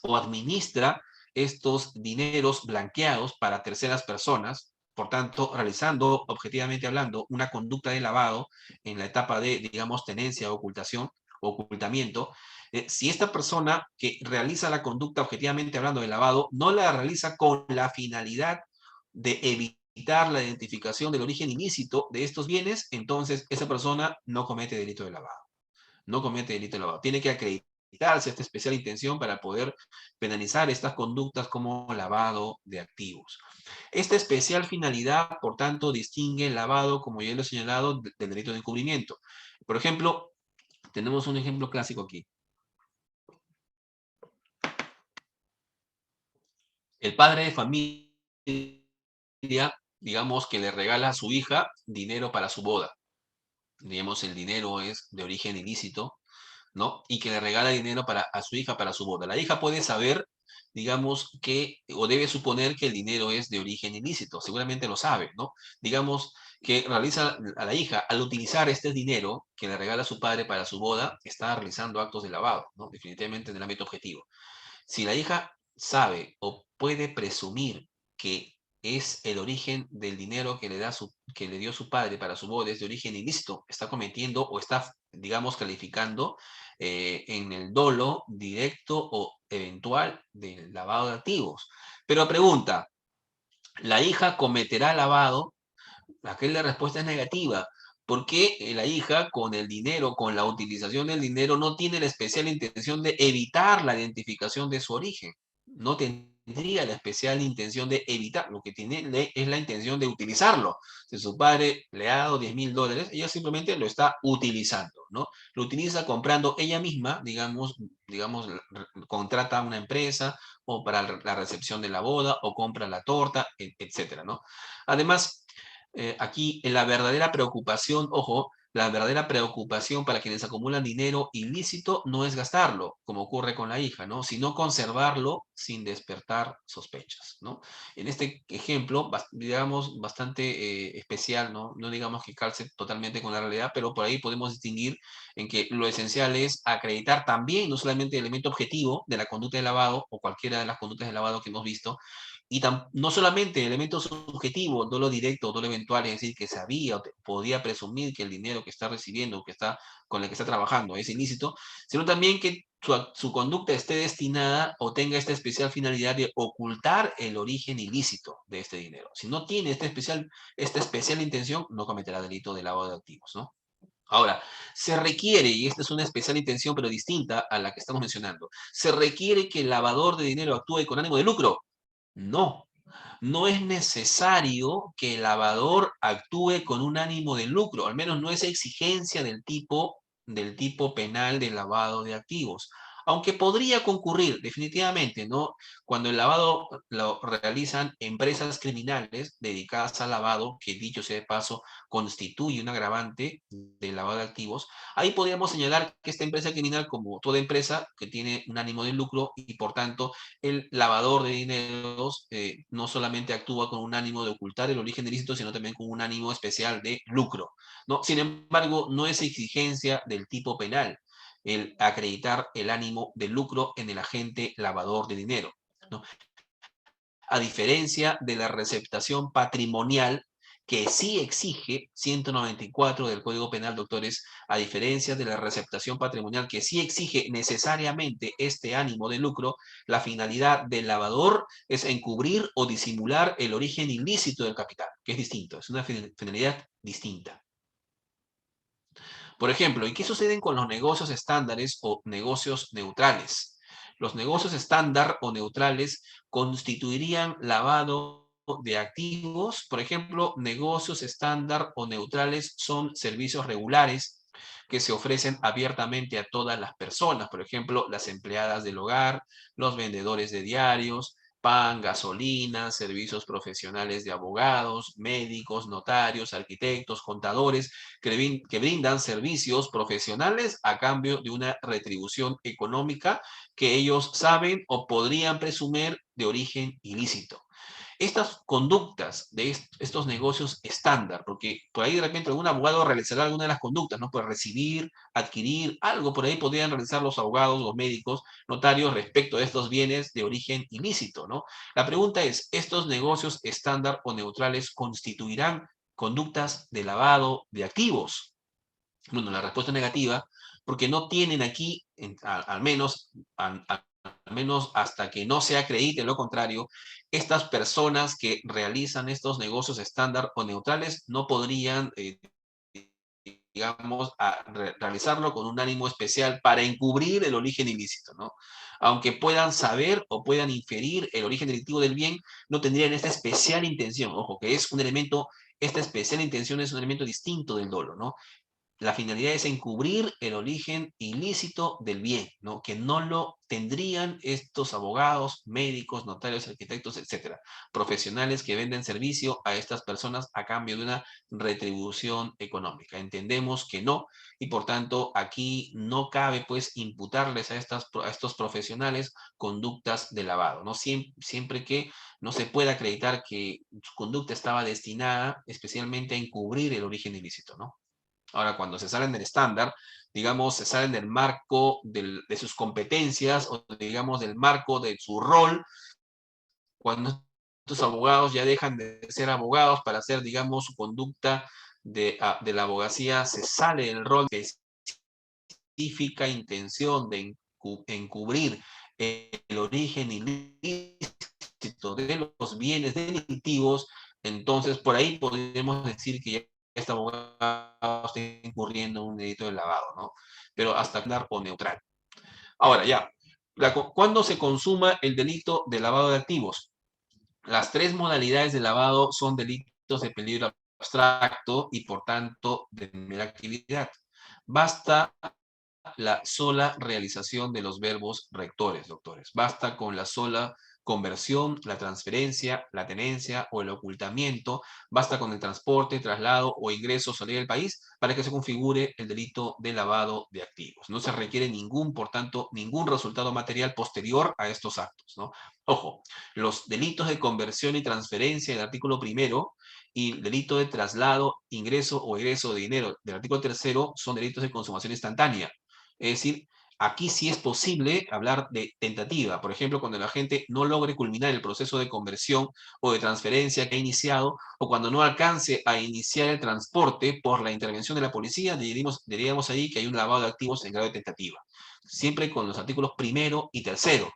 o administra estos dineros blanqueados para terceras personas, por tanto, realizando, objetivamente hablando, una conducta de lavado en la etapa de, digamos, tenencia o ocultación, o ocultamiento, si esta persona que realiza la conducta, objetivamente hablando, de lavado, no la realiza con la finalidad de evitar la identificación del origen ilícito de estos bienes, entonces esa persona no comete delito de lavado. No comete delito de lavado. Tiene que acreditarse esta especial intención para poder penalizar estas conductas como lavado de activos. Esta especial finalidad, por tanto, distingue el lavado, como ya lo he señalado, del delito de encubrimiento. Por ejemplo, tenemos un ejemplo clásico aquí. El padre de familia, digamos, que le regala a su hija dinero para su boda. Digamos, el dinero es de origen ilícito, ¿no? Y que le regala dinero a su hija para su boda. La hija puede saber, digamos, o debe suponer que el dinero es de origen ilícito, seguramente lo sabe, ¿no? Digamos que realiza a la hija, al utilizar este dinero que le regala a su padre para su boda, está realizando actos de lavado, ¿no? Definitivamente en el ámbito objetivo. Si la hija sabe o puede presumir que es el origen del dinero que le dio su padre para su boda, es de origen ilícito, está cometiendo o está, digamos, calificando en el dolo directo o eventual del lavado de activos. Pero pregunta, ¿la hija cometerá lavado? Aquí la respuesta es negativa. ¿Por qué la hija con el dinero, con la utilización del dinero, no tiene la especial intención de evitar la identificación de su origen? No tendría la especial intención de evitar, lo que tiene es la intención de utilizarlo. Si su padre le ha dado $10,000, ella simplemente lo está utilizando, ¿no? Lo utiliza comprando ella misma, digamos, contrata a una empresa o para la recepción de la boda o compra la torta, etcétera, ¿no? Además, aquí la verdadera preocupación, ojo, la verdadera preocupación para quienes acumulan dinero ilícito no es gastarlo, como ocurre con la hija, ¿no? Sino conservarlo sin despertar sospechas, ¿no? En este ejemplo, digamos, bastante especial, ¿no? No digamos que calce totalmente con la realidad, pero por ahí podemos distinguir en que lo esencial es acreditar también, no solamente el elemento objetivo de la conducta de lavado o cualquiera de las conductas de lavado que hemos visto, y no solamente elementos subjetivos, dolo directo, dolo eventual, es decir, que sabía o podía presumir que el dinero que está recibiendo, con el que está trabajando es ilícito, sino también que su conducta esté destinada o tenga esta especial finalidad de ocultar el origen ilícito de este dinero. Si no tiene esta especial intención, no cometerá delito de lavado de activos, ¿no? Ahora, se requiere, y esta es una especial intención pero distinta a la que estamos mencionando, se requiere que el lavador de dinero actúe con ánimo de lucro. No, no es necesario que el lavador actúe con un ánimo de lucro, al menos no es exigencia del tipo penal de lavado de activos. Aunque podría concurrir, definitivamente, ¿no? Cuando el lavado lo realizan empresas criminales dedicadas al lavado, que dicho sea de paso, constituye un agravante del lavado de activos, ahí podríamos señalar que esta empresa criminal, como toda empresa que tiene un ánimo de lucro y por tanto el lavador de dineros no solamente actúa con un ánimo de ocultar el origen ilícito, sino también con un ánimo especial de lucro, ¿no? Sin embargo, no es exigencia del tipo penal el acreditar el ánimo de lucro en el agente lavador de dinero, ¿no? A diferencia de la receptación patrimonial, que sí exige 194 del Código Penal, doctores, a diferencia de la receptación patrimonial, que sí exige necesariamente este ánimo de lucro, la finalidad del lavador es encubrir o disimular el origen ilícito del capital, que es distinto, es una finalidad distinta. Por ejemplo, ¿y qué sucede con los negocios estándares o negocios neutrales? Los negocios estándar o neutrales constituirían lavado de activos, por ejemplo, negocios estándar o neutrales son servicios regulares que se ofrecen abiertamente a todas las personas, por ejemplo, las empleadas del hogar, los vendedores de diarios, pan, gasolina, servicios profesionales de abogados, médicos, notarios, arquitectos, contadores, que brindan servicios profesionales a cambio de una retribución económica que ellos saben o podrían presumir de origen ilícito. Estas conductas de estos negocios estándar, porque por ahí de repente algún abogado realizará alguna de las conductas, ¿no? Pues recibir, adquirir, algo por ahí podrían realizar los abogados, los médicos, notarios respecto a estos bienes de origen ilícito, ¿no? La pregunta es, ¿estos negocios estándar o neutrales constituirán conductas de lavado de activos? Bueno, la respuesta es negativa, porque no tienen aquí, al menos, al menos hasta que no se acredite lo contrario, estas personas que realizan estos negocios estándar o neutrales no podrían, digamos, realizarlo con un ánimo especial para encubrir el origen ilícito, ¿no? Aunque puedan saber o puedan inferir el origen delictivo del bien, no tendrían esta especial intención. Ojo, que es un elemento, esta especial intención es un elemento distinto del dolo, ¿no? La finalidad es encubrir el origen ilícito del bien, ¿no? Que no lo tendrían estos abogados, médicos, notarios, arquitectos, etcétera, profesionales que venden servicio a estas personas a cambio de una retribución económica. Entendemos que no, y por tanto aquí no cabe pues imputarles a estos profesionales conductas de lavado, ¿no? Siempre que no se pueda acreditar que su conducta estaba destinada especialmente a encubrir el origen ilícito, ¿no? Ahora, cuando se salen del estándar, digamos, se salen del marco de sus competencias o, digamos, del marco de su rol, cuando estos abogados ya dejan de ser abogados para hacer, digamos, su conducta de la abogacía, se sale del rol de específica intención de encubrir el origen ilícito de los bienes delictivos, entonces por ahí podemos decir que ya este abogado está incurriendo en un delito de lavado, ¿no? Pero hasta andar o neutral. Ahora ya, ¿cuándo se consuma el delito de lavado de activos? Las tres modalidades de lavado son delitos de peligro abstracto y por tanto de mera actividad. Basta la sola realización de los verbos rectores, doctores. Basta con la sola conversión, la transferencia, la tenencia o el ocultamiento. Basta con el transporte, traslado o ingreso o salida del país para que se configure el delito de lavado de activos. No se requiere por tanto, ningún resultado material posterior a estos actos, ¿no? Ojo, los delitos de conversión y transferencia del artículo primero y el delito de traslado, ingreso o egreso de dinero del artículo tercero son delitos de consumación instantánea. Es decir, aquí sí es posible hablar de tentativa. Por ejemplo, cuando la gente no logre culminar el proceso de conversión o de transferencia que ha iniciado, o cuando no alcance a iniciar el transporte por la intervención de la policía, diríamos ahí que hay un lavado de activos en grado de tentativa. Siempre con los artículos primero y tercero.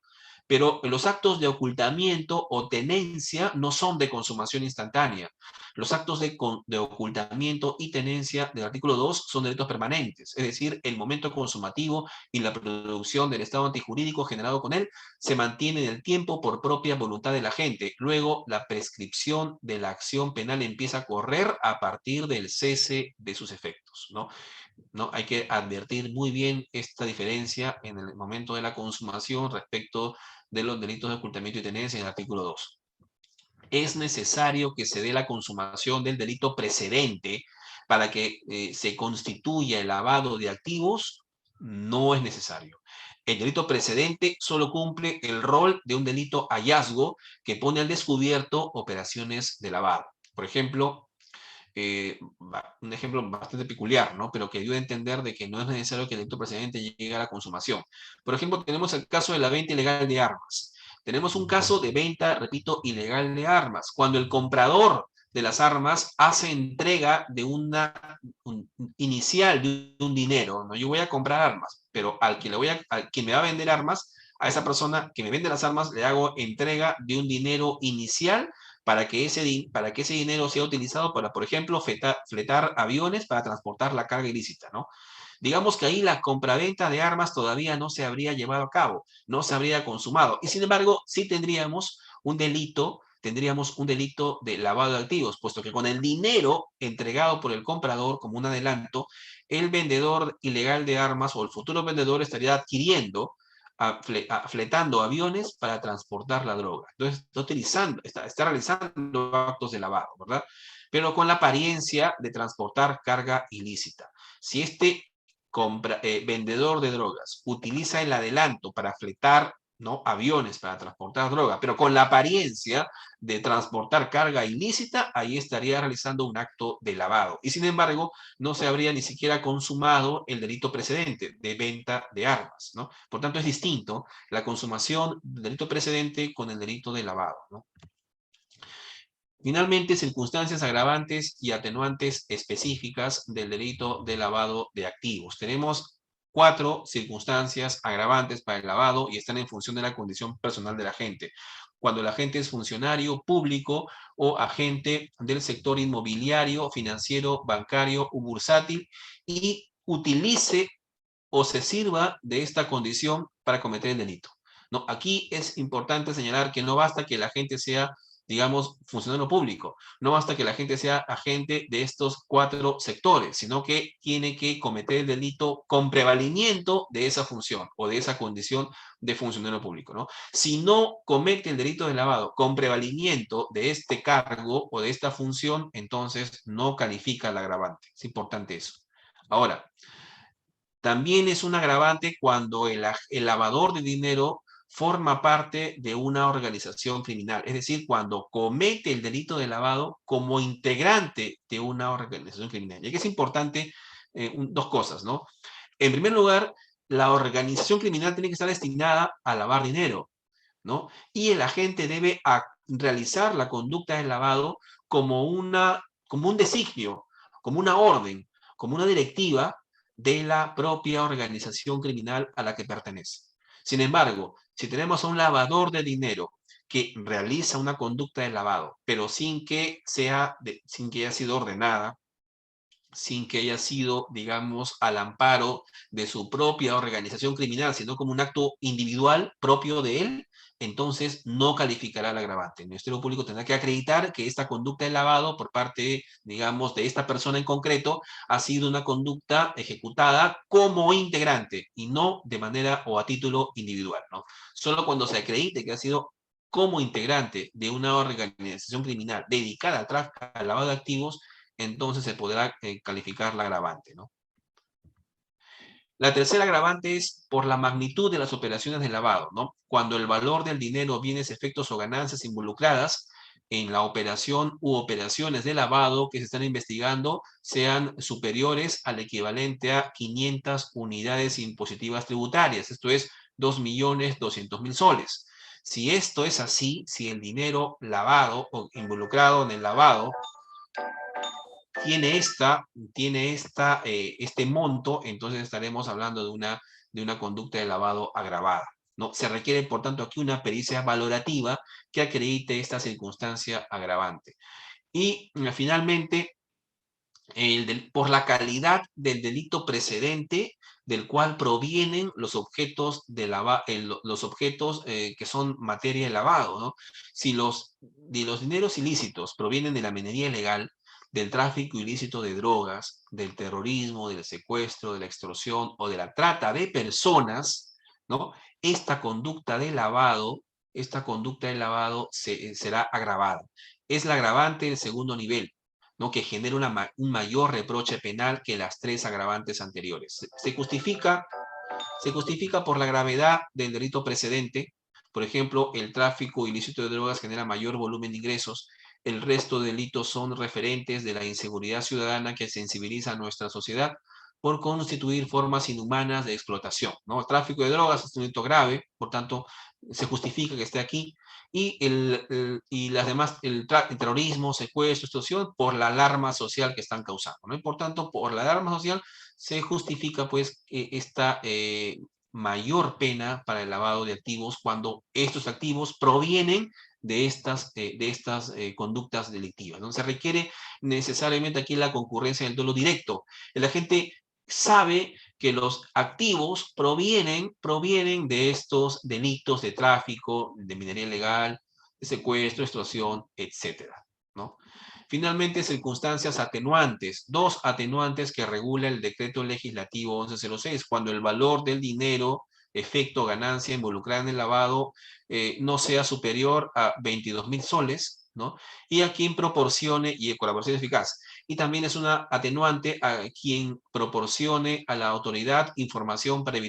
Pero los actos de ocultamiento o tenencia no son de consumación instantánea. Los actos de ocultamiento y tenencia del artículo 2 son delitos permanentes, es decir, el momento consumativo y la producción del estado antijurídico generado con él se mantiene en el tiempo por propia voluntad de la gente. Luego, la prescripción de la acción penal empieza a correr a partir del cese de sus efectos, ¿no? ¿No? Hay que advertir muy bien esta diferencia en el momento de la consumación respecto de los delitos de ocultamiento y tenencia en el artículo 2. Es necesario que se dé la consumación del delito precedente para que se constituya el lavado de activos. No es necesario. El delito precedente solo cumple el rol de un delito hallazgo que pone al descubierto operaciones de lavado. Por ejemplo, un ejemplo bastante peculiar, ¿no? Pero que dio a entender de que no es necesario que el delito precedente llegue a la consumación. Por ejemplo, tenemos el caso de la venta ilegal de armas. Tenemos un caso de venta, repito, ilegal de armas. Cuando el comprador de las armas hace entrega de inicial de un dinero, ¿no? Yo voy a comprar armas, pero al quien me va a vender armas, a esa persona que me vende las armas, le hago entrega de un dinero inicial para que ese dinero sea utilizado para, por ejemplo, fletar aviones para transportar la carga ilícita, ¿no? Digamos que ahí la compraventa de armas todavía no se habría llevado a cabo, no se habría consumado. Y sin embargo, sí tendríamos un delito tendríamos un delito de lavado de activos, puesto que con el dinero entregado por el comprador como un adelanto, el vendedor ilegal de armas o el futuro vendedor estaría adquiriendo, fletando aviones para transportar la droga. Entonces, está realizando actos de lavado, ¿verdad? Pero con la apariencia de transportar carga ilícita. Si este vendedor de drogas utiliza el adelanto para fletar, ¿no?, aviones para transportar droga, pero con la apariencia de transportar carga ilícita, ahí estaría realizando un acto de lavado. Y sin embargo, no se habría ni siquiera consumado el delito precedente de venta de armas, ¿no? Por tanto, es distinto la consumación del delito precedente con el delito de lavado, ¿no? Finalmente, circunstancias agravantes y atenuantes específicas del delito de lavado de activos. Tenemos 4 circunstancias agravantes para el lavado y están en función de la condición personal del agente. Cuando el agente es funcionario público o agente del sector inmobiliario, financiero, bancario o bursátil y utilice o se sirva de esta condición para cometer el delito. ¿No? Aquí es importante señalar que no basta que la gente sea, digamos, funcionario público, no basta que la gente sea agente de estos 4 sectores, sino que tiene que cometer el delito con prevalimiento de esa función o de esa condición de funcionario público, ¿no? Si no comete el delito de lavado con prevalimiento de este cargo o de esta función, entonces no califica el agravante. Es importante eso. Ahora, también es un agravante cuando el lavador de dinero forma parte de una organización criminal, es decir, cuando comete el delito de lavado como integrante de una organización criminal. Y aquí es importante 2 cosas, ¿no? En primer lugar, la organización criminal tiene que estar destinada a lavar dinero, ¿no? Y el agente debe realizar la conducta del lavado como un designio, como una orden, como una directiva de la propia organización criminal a la que pertenece. Sin embargo, si tenemos a un lavador de dinero que realiza una conducta de lavado, pero sin que haya sido ordenada, sin que haya sido, digamos, al amparo de su propia organización criminal, sino como un acto individual propio de él, entonces no calificará el agravante. El Ministerio Público tendrá que acreditar que esta conducta de lavado por parte, digamos, de esta persona en concreto ha sido una conducta ejecutada como integrante y no de manera o a título individual, ¿no? Solo cuando se acredite que ha sido como integrante de una organización criminal dedicada al tráfico, al lavado de activos, entonces se podrá calificar la agravante, ¿no? La tercera agravante es por la magnitud de las operaciones de lavado, ¿no? Cuando el valor del dinero, bienes, efectos o ganancias involucradas en la operación u operaciones de lavado que se están investigando sean superiores al equivalente a 500 unidades impositivas tributarias, esto es 2.200.000 soles. Si esto es así, si el dinero lavado o involucrado en el lavado tiene este monto, entonces estaremos hablando de una conducta de lavado agravada, ¿no? Se requiere, por tanto, aquí una pericia valorativa que acredite esta circunstancia agravante. Y finalmente, por la calidad del delito precedente del cual provienen los objetos, que son materia de lavado, ¿no? Si los dineros ilícitos provienen de la minería ilegal, del tráfico ilícito de drogas, del terrorismo, del secuestro, de la extorsión o de la trata de personas, ¿no? Esta conducta de lavado será agravada. Es la agravante del segundo nivel, ¿no? Que genera un mayor reproche penal que las 3 agravantes anteriores. Se justifica por la gravedad del delito precedente. Por ejemplo, el tráfico ilícito de drogas genera mayor volumen de ingresos. El resto de delitos son referentes de la inseguridad ciudadana que sensibiliza a nuestra sociedad por constituir formas inhumanas de explotación, ¿no? El tráfico de drogas es un delito grave, por tanto, se justifica que esté aquí. Y las demás, el terrorismo, secuestro, extorsión, por la alarma social que están causando, ¿no? Y por tanto, por la alarma social se justifica, pues, esta mayor pena para el lavado de activos cuando estos activos provienen de estas conductas delictivas, ¿no? Se requiere necesariamente aquí la concurrencia del dolo directo. La gente sabe que los activos provienen de estos delitos de tráfico, de minería ilegal, secuestro, extorsión, etcétera, ¿no? Finalmente, circunstancias atenuantes. Dos atenuantes que regula el decreto legislativo 1106, cuando el valor del dinero, efecto, ganancia involucrada en el lavado no sea superior a 22.000 soles, ¿no? Y a quien proporcione, y colaboración eficaz. Y también es una atenuante a quien proporcione a la autoridad información para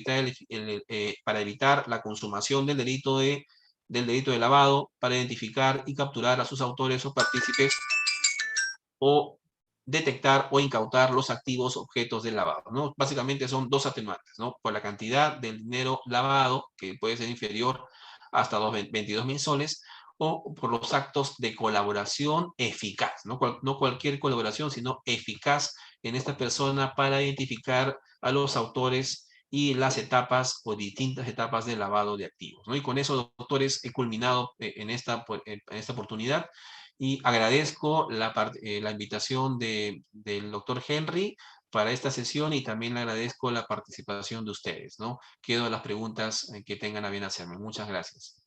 para evitar la consumación del delito de lavado, para identificar y capturar a sus autores o partícipes o detectar o incautar los activos objetos del lavado, ¿no? Básicamente son dos atenuantes, ¿no? Por la cantidad del dinero lavado, que puede ser inferior hasta 22.000 soles, o por los actos de colaboración eficaz, ¿no? No cualquier colaboración, sino eficaz en esta persona para identificar a los autores y las etapas o distintas etapas de lavado de activos, ¿no? Y con eso, doctores, he culminado en esta oportunidad y agradezco la invitación del doctor Henry para esta sesión y también le agradezco la participación de ustedes, ¿no? Quedo a las preguntas que tengan a bien hacerme. Muchas gracias.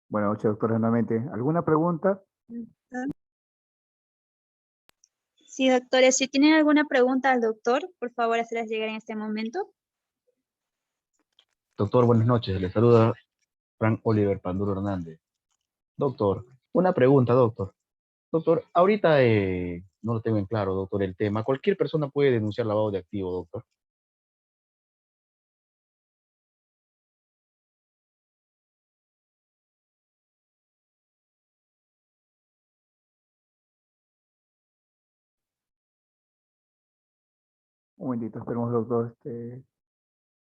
Buenas noches, doctora, nuevamente. ¿Alguna pregunta? Sí, doctores, si tienen alguna pregunta al doctor, por favor, hacerlas llegar en este momento. Doctor, buenas noches. Le saluda Frank Oliver Panduro Hernández. Doctor, una pregunta, doctor. Doctor, ahorita no lo tengo en claro, doctor, el tema. ¿Cualquier persona puede denunciar lavado de activo, doctor? Un momentito, esperemos, doctor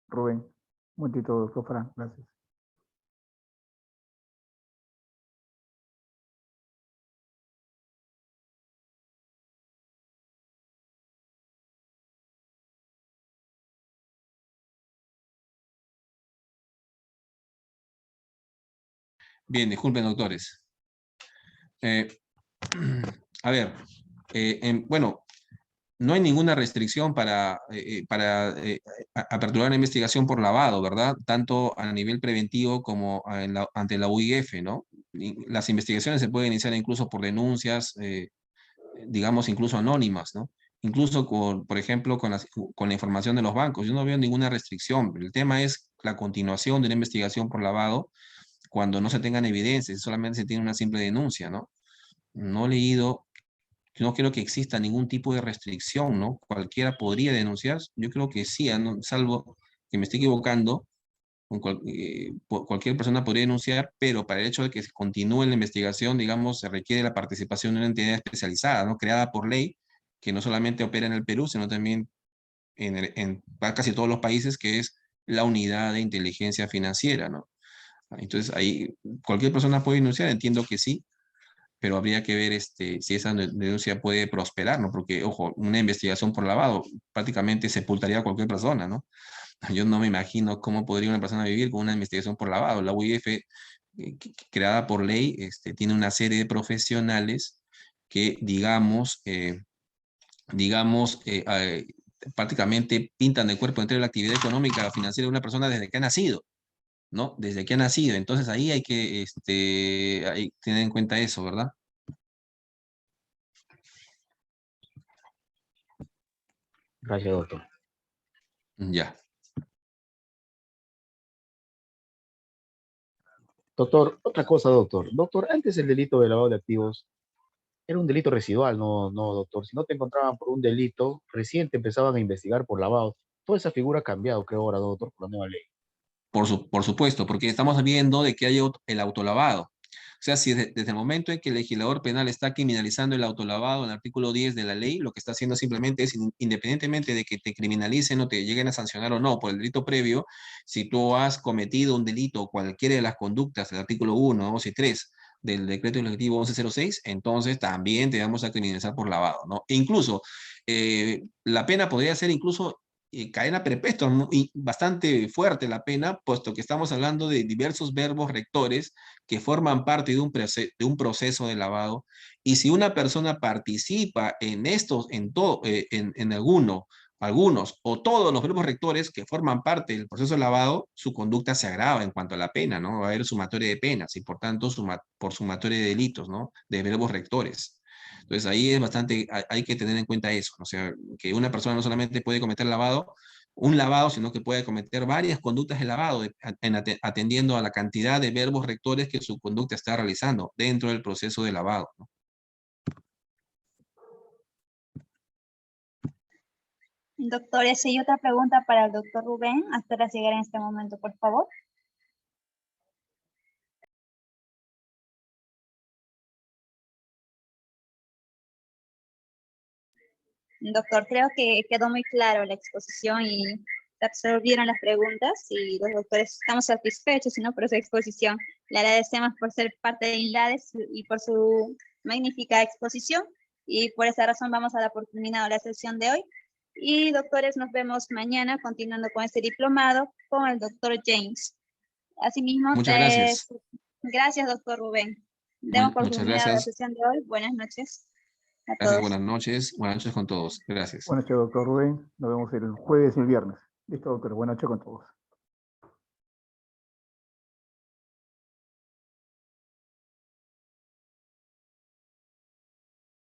Rubén. Un momentito, doctor Fran, gracias. Bien, disculpen, doctores. A ver, bueno, no hay ninguna restricción para aperturar la investigación por lavado, ¿verdad? Tanto a nivel preventivo como ante la UIF, ¿no? Las investigaciones se pueden iniciar incluso por denuncias, digamos, incluso anónimas, ¿no? Incluso, por ejemplo, con la información de los bancos. Yo no veo ninguna restricción. El tema es la continuación de una investigación por lavado cuando no se tengan evidencias, solamente se tiene una simple denuncia, ¿no? No he leído, yo no creo que exista ningún tipo de restricción, ¿no? Cualquiera podría denunciar, yo creo que sí, salvo que me esté equivocando, cualquier persona podría denunciar, pero para el hecho de que se continúe la investigación, digamos, se requiere la participación de una entidad especializada, ¿no? Creada por ley, que no solamente opera en el Perú, sino también en casi todos los países, que es la unidad de inteligencia financiera, ¿no? Entonces, ahí cualquier persona puede denunciar, entiendo que sí, pero habría que ver si esa denuncia puede prosperar, ¿no? Porque, ojo, una investigación por lavado prácticamente sepultaría a cualquier persona, ¿no? Yo no me imagino cómo podría una persona vivir con una investigación por lavado. La UIF, creada por ley, tiene una serie de profesionales que, prácticamente pintan de cuerpo entero la actividad económica financiera de una persona desde que ha nacido, ¿no? Desde que ha nacido. Entonces ahí hay que tener en cuenta eso, ¿verdad? Gracias, doctor. Ya. Doctor, otra cosa, doctor. Doctor, antes el delito de lavado de activos era un delito residual, no, doctor. Si no te encontraban por un delito, recién te empezaban a investigar por lavado. Toda esa figura ha cambiado, creo ahora, doctor, por la nueva ley. Por supuesto, porque estamos viendo de que hay el autolavado. O sea, si desde el momento en que el legislador penal está criminalizando el autolavado en el artículo 10 de la ley, lo que está haciendo simplemente es, independientemente de que te criminalicen o te lleguen a sancionar o no por el delito previo, si tú has cometido un delito o cualquiera de las conductas del artículo 1, 2 y 3, del decreto legislativo 1106, entonces también te vamos a criminalizar por lavado, ¿no? E incluso la pena podría ser incluso cadena perpetua, ¿no? Y bastante fuerte la pena, puesto que estamos hablando de diversos verbos rectores que forman parte de un proceso de lavado, y si una persona participa en estos, en algunos o todos los verbos rectores que forman parte del proceso de lavado, su conducta se agrava en cuanto a la pena, ¿no? Va a haber sumatoria de penas y por tanto por sumatoria de delitos, ¿no? De verbos rectores. Entonces ahí es bastante, hay que tener en cuenta eso, ¿no? O sea, que una persona no solamente puede cometer un lavado, sino que puede cometer varias conductas de lavado, atendiendo a la cantidad de verbos rectores que su conducta está realizando dentro del proceso de lavado, ¿no? Doctores, si hay otra pregunta para el doctor Rubén, hasta llegar en este momento, por favor. Doctor, creo que quedó muy claro la exposición y se absorbieron las preguntas y los doctores estamos satisfechos, ¿no? Por esa exposición. Le agradecemos por ser parte de INLADES y por su magnífica exposición, y por esa razón vamos a dar por terminado la sesión de hoy. Y doctores, nos vemos mañana continuando con este diplomado con el doctor James. Asimismo, Muchas gracias. Gracias, doctor Rubén. Demos por Muchas terminada la gracias. sesión de hoy. Buenas noches a Gracias, todos. buenas noches con todos. Gracias. Buenas noches, doctor Rubén. Nos vemos el jueves y el viernes. Listo, doctor. Buenas noches con todos.